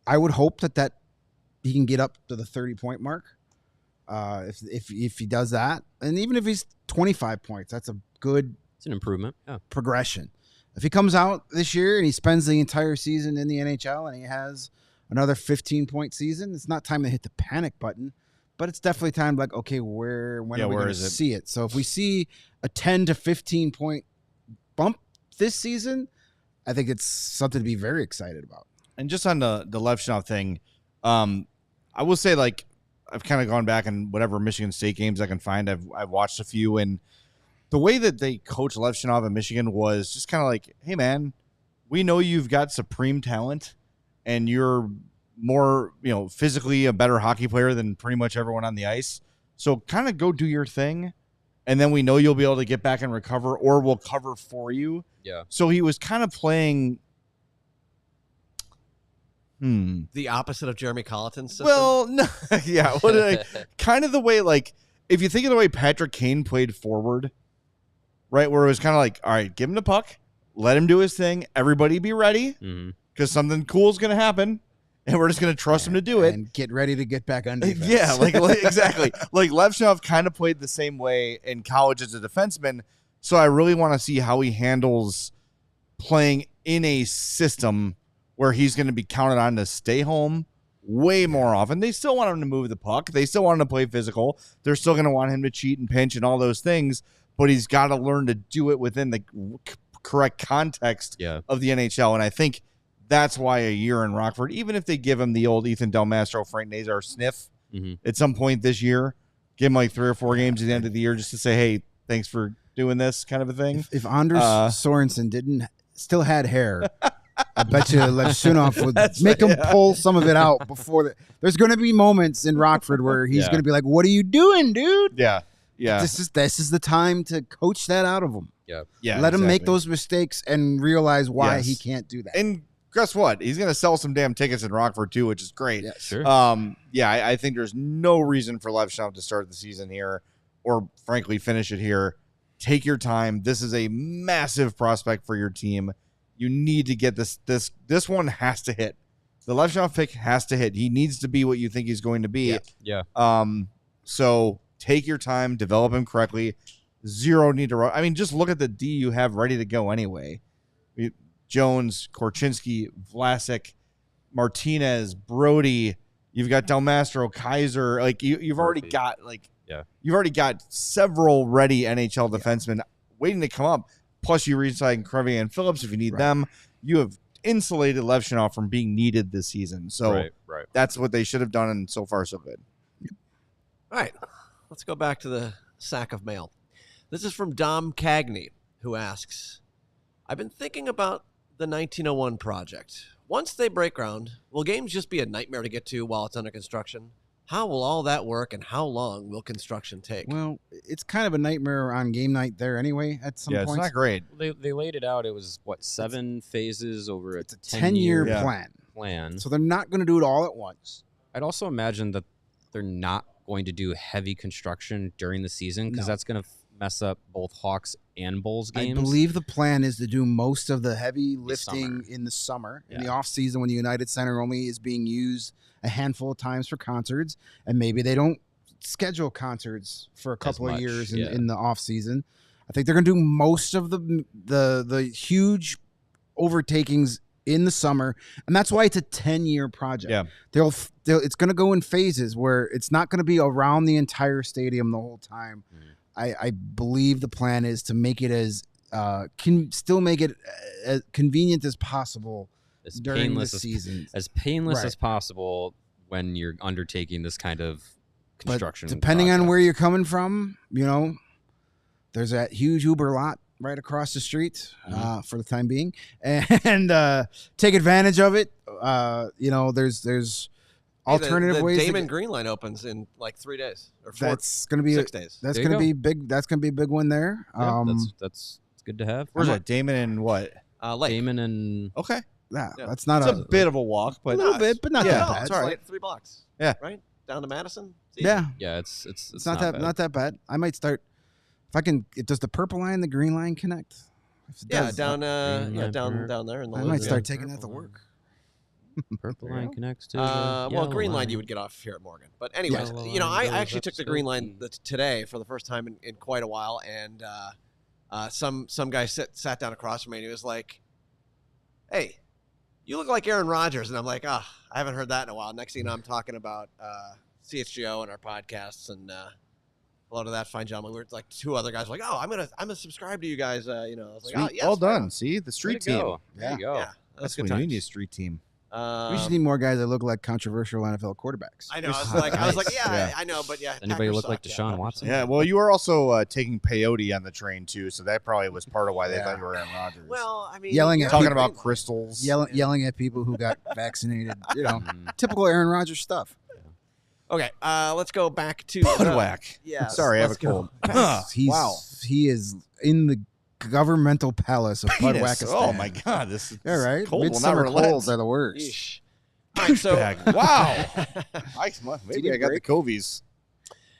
I would hope that he can get up to the 30-point mark. If he does that, and even if he's 25 points, that's a good. It's an improvement. Yeah. Progression. If he comes out this year and he spends the entire season in the NHL and he has another 15-point season, it's not time to hit the panic button, but it's definitely time to okay, when are we going to see it? So if we see a 10 to 15-point bump this season, I think it's something to be very excited about. And just on the Levshunov thing, I will say I've kind of gone back and whatever Michigan State games I can find, I've watched a few, and the way that they coach Levshunov in Michigan was just kind of hey man, we know you've got supreme talent and you're more, physically a better hockey player than pretty much everyone on the ice. So kind of go do your thing. And then we know you'll be able to get back and recover, or we'll cover for you. Yeah. So he was kind of playing the opposite of Jeremy Colleton's system. Well, no, yeah. Kind of the way, if you think of the way Patrick Kane played forward, right, where it was kind of all right, give him the puck, let him do his thing, everybody be ready, because something cool is going to happen, and we're just going to trust him to do it. And get ready to get back on defense. Yeah, exactly. Levshunov kind of played the same way in college as a defenseman, so I really want to see how he handles playing in a system where he's going to be counted on to stay home way more often. They still want him to move the puck. They still want him to play physical. They're still going to want him to cheat and pinch and all those things, but he's got to learn to do it within the correct context of the NHL. And I think that's why a year in Rockford, even if they give him the old Ethan Del Mastro, Frank Nazar sniff at some point this year, give him 3 or 4 games at the end of the year just to say, hey, thanks for doing this kind of a thing. If Anders Sorensen still had hair, I bet you Levshunov would make him pull some of it out before there's going to be moments in Rockford where he's going to be like, "What are you doing, dude?" Yeah. This is the time to coach that out of him. Yeah. Let him make those mistakes and realize why he can't do that. And guess what? He's going to sell some damn tickets in Rockford too, which is great. Yeah, sure. I think there's no reason for Levshunov to start the season here, or frankly finish it here. Take your time. This is a massive prospect for your team. You need to get this one has to hit. The Levshunov pick has to hit. He needs to be what you think he's going to be. Yeah. So take your time, develop him correctly. Zero need to run. I mean, just look at the D you have ready to go anyway. Jones, Korchinski, Vlasic, Martinez, Brody. You've got Del Mastro, Kaiser. You've already got you've already got several ready NHL defensemen waiting to come up. Plus, you re-sign Crevier and Phillips if you need them. You have insulated Levshunov from being needed this season. So that's what they should have done, and so far, so good. All right, let's go back to the sack of mail. This is from Dom Cagney, who asks, I've been thinking about the 1901 project. Once they break ground, will games just be a nightmare to get to while it's under construction? How will all that work, and how long will construction take? Well, it's kind of a nightmare on game night there anyway at some point. It's not great. They laid it out. It was, 7 phases over a 10-year plan. So they're not going to do it all at once. I'd also imagine that they're not going to do heavy construction during the season because that's going to mess up both Hawks and Bulls I games. believe the plan is to do most of the heavy summer. lifting in the summer. In the Yeah. off season, when the United Center only is being used a handful of times for concerts, and maybe they don't schedule concerts for a couple of much, years yeah. in the off season. I think they're going to do most of the huge overtakings in the summer, and that's why it's a 10-year project. Yeah. They'll it's going to go in phases where it's not going to be around the entire stadium the whole time. I believe the plan is to make it as still make it as convenient as possible as during the painless season. as painless Right. as possible when you're undertaking this kind of But construction. depending on project. where you're coming from, there's that huge Uber lot right across the street for the time being, and take advantage of it. There's alternative the ways. Damon Green line opens in like 3 days or That's going to be 6 days. That's There you going to go. be big. That's going to be a big one there. Yeah, that's good to have. Where's that? Damon and what? Lake. Damon and Okay. Yeah. That's not It's a bit of a walk, but a little bit, but not Yeah, that No, bad. it's all right. like 3 blocks. Yeah. Right down to Madison. It's easy. Yeah, yeah, it's not that bad. I might start if I can. Does the purple line, the green line connect? If it Yeah, does, down Green line down there in the I loop. might Yeah. start taking that to work. Purple There you line go. connects to Well, yellow green line line. you would get off here at Morgan. But anyways, Yellow I line goes actually up took the green line Skokie. today for the first time in quite a while, and some guy sat down across from me and he was like, "Hey, you look like Aaron Rodgers," and I'm like, "I haven't heard that in a while." Next thing you know, I'm talking about CHGO and our podcasts and. Hello to that fine gentleman. We were like 2 other guys. Like, I'm gonna subscribe to you guys. I was like, Sweet. yes, Well right done. on. See, the Way street to team. go. There you go. Yeah, That's good when you need a times. street team. We just need more guys that look like controversial NFL quarterbacks. I know. I was like, yeah, Yeah. I know, but yeah. Anybody Packers look like suck. Deshaun Packers Watson? suck. Yeah, well, you were also taking peyote on the train too, so that probably was part of why they Yeah. thought you were Aaron Rodgers. Well, I mean, Yelling you're at talking people. about crystals. Yelling at people who got vaccinated. Mm. Typical Aaron Rodgers stuff. Okay, let's go back to Budwhack. Yeah. Sorry, I have a let's go cold. back. He is in the governmental palace of Penis. Budwhackistan. Oh my God, this is All right, cold will not midsummer relent. colds are the worst. Yeesh. All right, so Douchebag. Wow. Maybe you I got break? the Covies.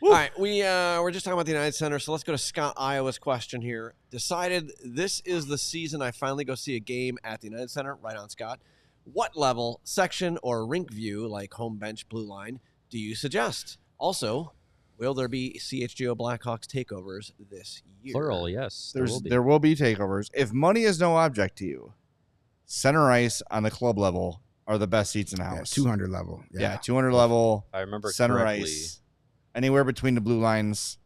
all right, we're just talking about the United Center, so let's go to Scott Iowa's question here. Decided this is the season I finally go see a game at the United Center. Right on, Scott. What level, section, or rink view, like home bench, blue line, do you suggest? Also, will there be CHGO Blackhawks takeovers this year? Plural, yes. There will be takeovers. If money is no object to you, center ice on the club level are the best seats in the Yeah, house. 200 level. Yeah, 200 level. I remember Center correctly. ice. Anywhere between the blue lines,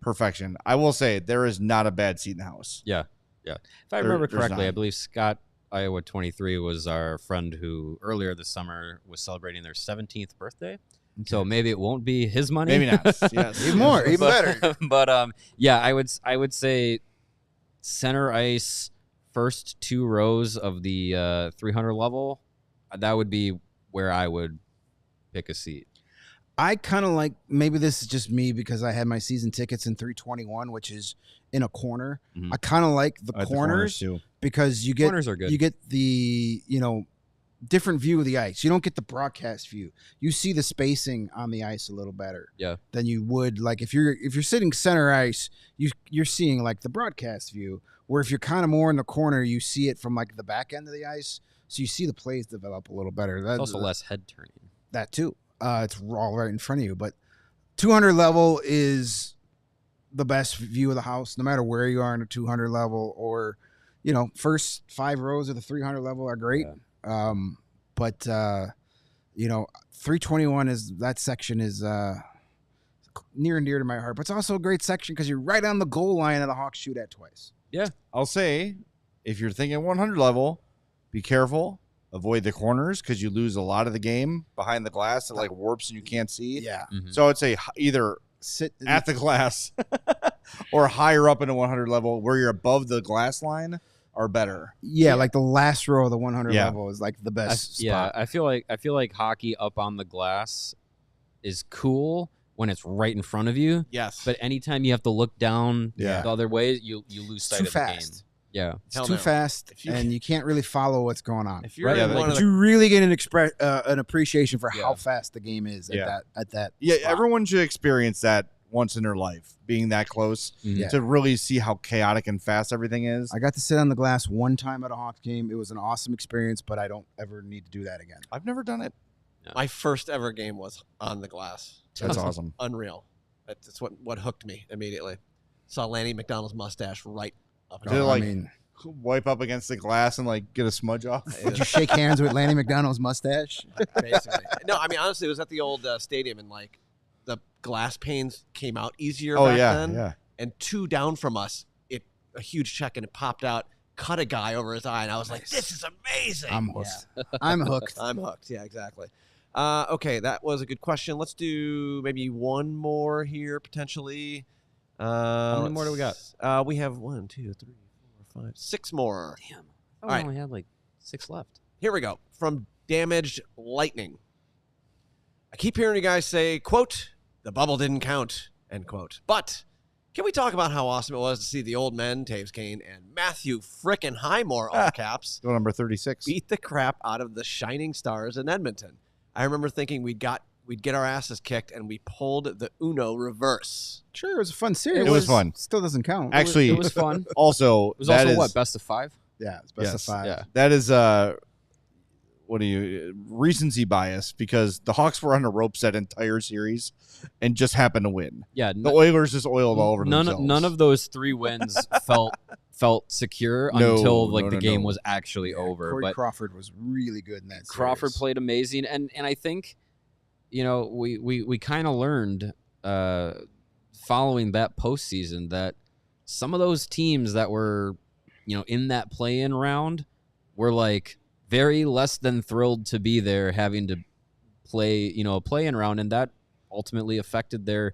perfection. I will say there is not a bad seat in the house. Yeah. If I remember there's correctly, I none. believe Scott Iowa 23 was our friend who earlier this summer was celebrating their 17th birthday. So maybe it won't be his money. Maybe not. Yes. Even more, even better. But yeah, I would say center ice, first 2 rows of the 300 level. That would be where I would pick a seat. I kind of like, maybe this is just me because I had my season tickets in 321, which is in a corner. Mhm. I kind of like the I like the corners too. because you get Corners are good. you get the different view of the ice. You don't get the broadcast view. You see the spacing on the ice a little better. Yeah. Than you would like if you're sitting center ice, you're seeing like the broadcast view. Where if you're kind of more in the corner, you see it from like the back end of the ice, so you see the plays develop a little better. It's also less head turning. That too. It's all right in front of you, but 200 level is the best view of the house, no matter where you are in the 200 level or, first 5 rows of the 300 level are great. Yeah. But 321 that section is near and dear to my heart, but it's also a great section because you're right on the goal line of the Hawks shoot at twice. I'll say, if you're thinking 100 level, be careful. Avoid the corners because you lose a lot of the game behind the glass. It like warps and you can't see. Yeah. Mhm. So I'd say either Sit at the glass or higher up in the 100 level where you're above the glass line are better. yeah, like the last row of the 100 Yeah. level is like the best spot. Yeah, I feel like hockey up on the glass is cool when it's right in front of you. Yes. But anytime you have to look down Yeah. the other way, you lose sight too of the fast. game. Yeah. It's Hell too no. fast, If you- and you can't really follow what's going on. if you're Right, in yeah, one But of the, you really get an appreciation for Yeah. how fast the game is Yeah. at that. Yeah, spot. everyone should experience that once in their life, being that close Mhm. to really see how chaotic and fast everything is. I got to sit on the glass one time at a Hawks game. It was an awesome experience, but I don't ever need to do that again. I've never done it. My first ever game was on the glass. That's awesome. Unreal. That's what hooked me immediately. Saw Lanny McDonald's mustache right up. Did it, I like, mean, wipe up against the glass and like get a smudge off? did you shake hands with Lanny McDonald's mustache? Basically. No, I mean, honestly, it was at the old stadium, and like the glass panes came out easier Oh back yeah, then. yeah. And 2 down from us, a huge check, and it popped out, cut a guy over his eye, and I was like, "This is amazing." I'm hooked. I'm hooked. I'm hooked. Yeah, exactly. Okay, that was a good question. Let's do maybe one more here potentially. How many more do we got? We have 1, 2, 3, 4, 5, 6 more. Damn. All I right. only had like 6 left. Here we go. From Damaged Lightning. I keep hearing you guys say, quote, "The bubble didn't count," end quote. But can we talk about how awesome it was to see the old men, Toews, Kane, and Matthew frickin' Highmore, all caps, Still number 36. beat the crap out of the Shining Stars in Edmonton? I remember thinking we'd get our asses kicked, and we pulled the Uno reverse. Sure, it was a fun series. It was fun. Still doesn't count. Actually, It was fun. It also was that also is- what, best of 5? Yeah, it's best of Yes, 5. Yeah. that is recency bias, because the Hawks were on the ropes that entire series and just happened to win. Yeah. The Oilers just oiled all over themselves. None of those 3 wins felt secure No, until no, the no, game no. was actually over. Corey But Crawford was really good in that series. Crawford played amazing, and I think, we kind of learned following that postseason that some of those teams that were in that play-in round were like very less than thrilled to be there, having to play a play-in round, and that ultimately affected their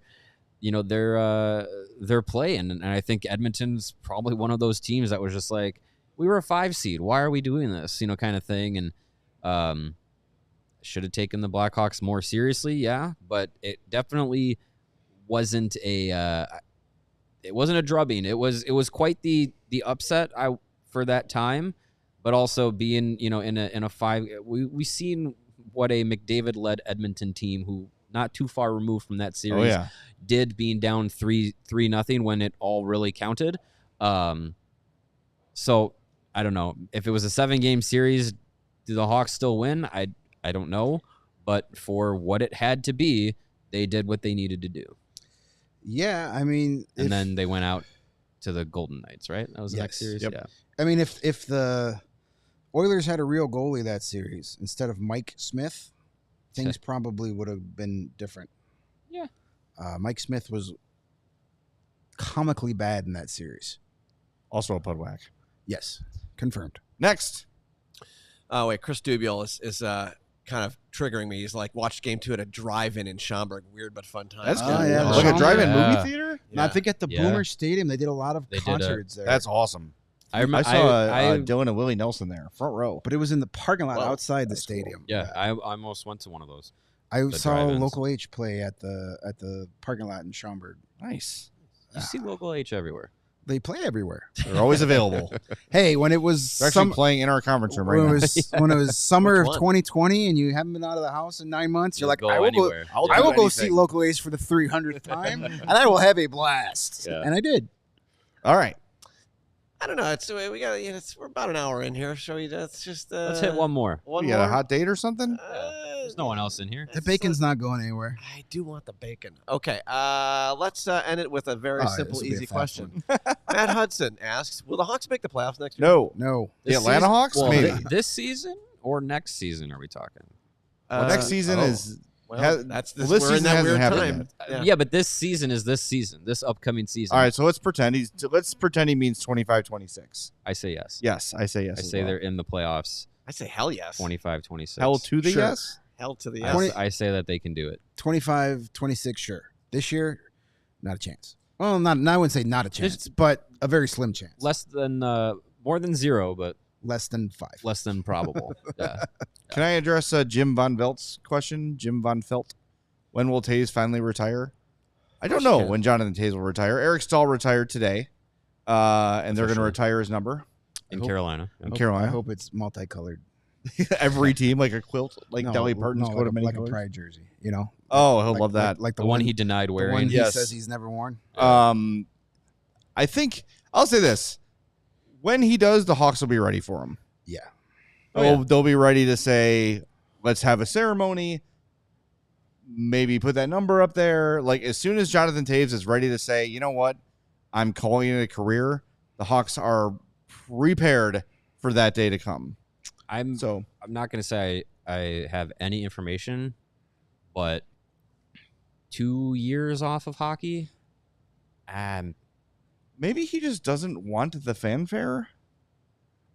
play. And I think Edmonton's probably one of those teams that was just like, we were a 5 seed, why are we doing this, kind of thing. And should have taken the Blackhawks more seriously, yeah, but it definitely wasn't a drubbing. It was quite the upset for that time, but also being in a 5. We seen what a McDavid-led Edmonton team, who not too far removed from that series, did, being down 3-0 when it all really counted. So I don't know if it was a 7-game series. Do the Hawks still win? I don't know, but for what it had to be, they did what they needed to do. Yeah, I mean, And then they went out to the Golden Knights, right? That was the next Yes. series. Yep. Yeah. I mean, if the Oilers had a real goalie that series instead of Mike Smith, things probably would have been different. Yeah. Mike Smith was comically bad in that series. Also a Pudwack. Yes, confirmed. Next. Oh, wait, Chris Dubiel is kind of triggering me. He's like, watched game 2 at a drive-in Schaumburg. Weird but fun time. That's Oh, good. yeah, Like a Sean- drive-in Yeah. movie theater? Now, I think at the Yeah. Boomer Stadium, they did a lot of They did, concerts there. That's awesome. I remember. I saw I Dylan and Willie Nelson there, front row. but it was in the parking lot Wow, outside the that's cool. stadium. yeah, I almost went to one of those. I the saw drive-ins. Local H play at the parking lot in Schaumburg. Nice. You see local H everywhere. They play everywhere. They're always available. Hey, when it was They're actually playing in our conference room right when now. it was when it was summer of Which one? 2020 and you haven't been out of the house in 9 months, you're like, Go I will go. anywhere. I will go anything. see Local Ace for the 300th time, and I will have a blast. Yeah. And I did. All right. I don't know. We got. We're about an hour in here. Shall we? Let's just. Let's hit one more. One You more. got a hot date or something? There's no one else in here. The bacon's not going anywhere. I do want the bacon. Okay. Let's end it with a very Oh, simple, this will be a easy fast question. Matt Hudson asks, "Will the Hawks make the playoffs next year?" No. No. The This Atlanta season- Hawks? Well, Maybe. this season or next season are we talking? Well, next season is... Well, has- that's well, this. this We're in season that hasn't weird happened time. Yeah, but this season is this season, this upcoming season. All right, so let's pretend he means 25-26. I say yes. Yes, I say yes. I as say well. they're in the playoffs. I say hell yes. 25-26. Hell to the Sure. yes? Hell to the I, yes. 20 I say that they can do it. 25, 26, sure. This year, not a chance. Well, not. I wouldn't say not a chance, but a very slim chance. Less than more than 0, but Less than 5. less than probable. Yeah. Can I address Jim Von Velt's question? Jim Von Felt. When will Toews finally retire? I don't know when Jonathan Toews will retire. Eric Stahl retired today, and they're going to Officially. retire his number In hope- Carolina. in I Carolina. hope it's multicolored. Every team, like a quilt, like Dolly Parton's coat of many like colors. a Pride jersey, you know. Oh, he'll love that. Like the one he denied the wearing. one he Yes. says he's never worn. I think I'll say this: when he does, the Hawks will be ready for him. Yeah. They'll be ready to say, "Let's have a ceremony." Maybe put that number up there. Like as soon as Jonathan Toews is ready to say, "You know what, I'm calling it a career," the Hawks are prepared for that day to come. I'm not going to say I have any information, but 2 years off of hockey, maybe he just doesn't want the fanfare.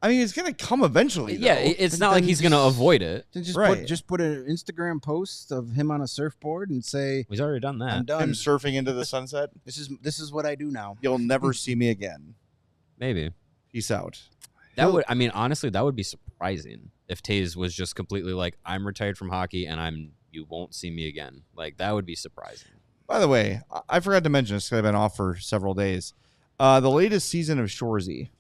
I mean, it's going to come eventually. yeah, though. it's not like he's going to avoid it. Then Right. just put an Instagram post of him on a surfboard and say, He's already done that. "I'm done. Him surfing into the sunset. This is what I do now." You'll never see me again. Maybe. Peace out. That would, I mean, honestly, that would be surprising if Toews was just completely like, I'm retired from hockey and you won't see me again. Like, that would be surprising. By the way, I forgot to mention this because I've been off for several days. The latest season of Shoresy.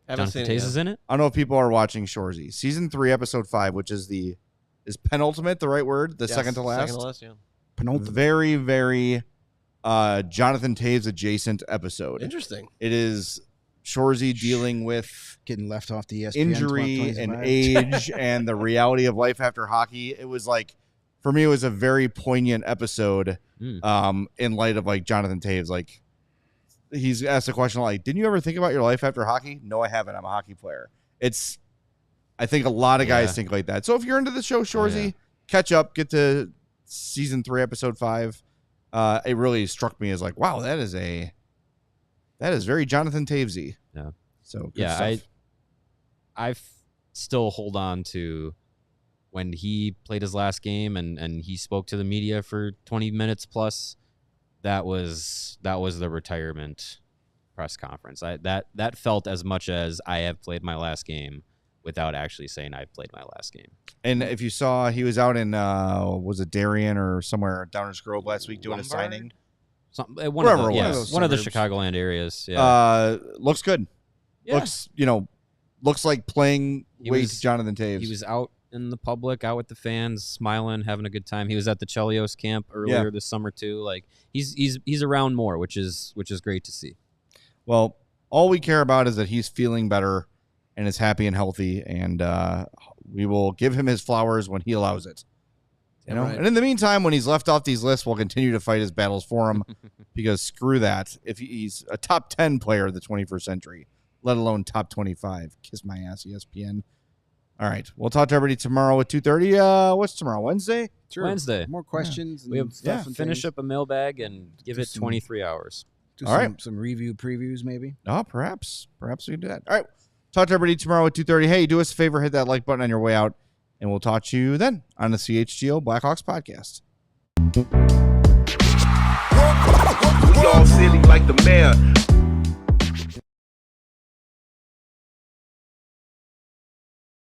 Jonathan Toews is in it? I don't know if people are watching Shoresy. Season 3, episode 5, which is is penultimate the right word? The second to last? Second to last, yeah. Penultimate. Very, very Jonathan Toews adjacent episode. Interesting. It is Shoresy dealing with Getting left off the ESPN injury 2025. and age and the reality of life after hockey. It was like, for me, it was a very poignant episode in light of like Jonathan Toews. Like, he's asked a question like, didn't you ever think about your life after hockey? No, I haven't. I'm a hockey player. I think a lot of guys think like that. So if you're into the show, Shoresy, catch up, get to season 3, episode 5. It really struck me as like, wow, that is very Jonathan Toews-y. Yeah. So good stuff. I still hold on to when he played his last game and he spoke to the media for 20 minutes plus. That was the retirement press conference. That felt as much as I have played my last game without actually saying I've played my last game. And if you saw, he was out in was it Darien or somewhere down in Grove last week doing a signing. One of the Chicagoland areas. Yeah. Looks good. Yeah. Looks like playing Jonathan Toews. He was out in the public, out with the fans, smiling, having a good time. He was at the Chelios camp earlier this summer too. Like he's around more, which is great to see. Well, all we care about is that he's feeling better and is happy and healthy, and we will give him his flowers when he allows it. You know, and in the meantime, when he's left off these lists, we'll continue to fight his battles for him because screw that. If he's a top 10 player of the 21st century, let alone top 25, kiss my ass, ESPN. All right, we'll talk to everybody tomorrow at 2:30. What's tomorrow? Wednesday? Sure. Wednesday. More questions. We have and stuff. And finish things. up a mailbag and give it 23 hours. Do All right. some review previews maybe. Oh, perhaps we can do that. All right, talk to everybody tomorrow at 2:30. Hey, do us a favor, hit that like button on your way out, and we'll talk to you then on the CHGO Blackhawks Podcast. We all silly like the mayor.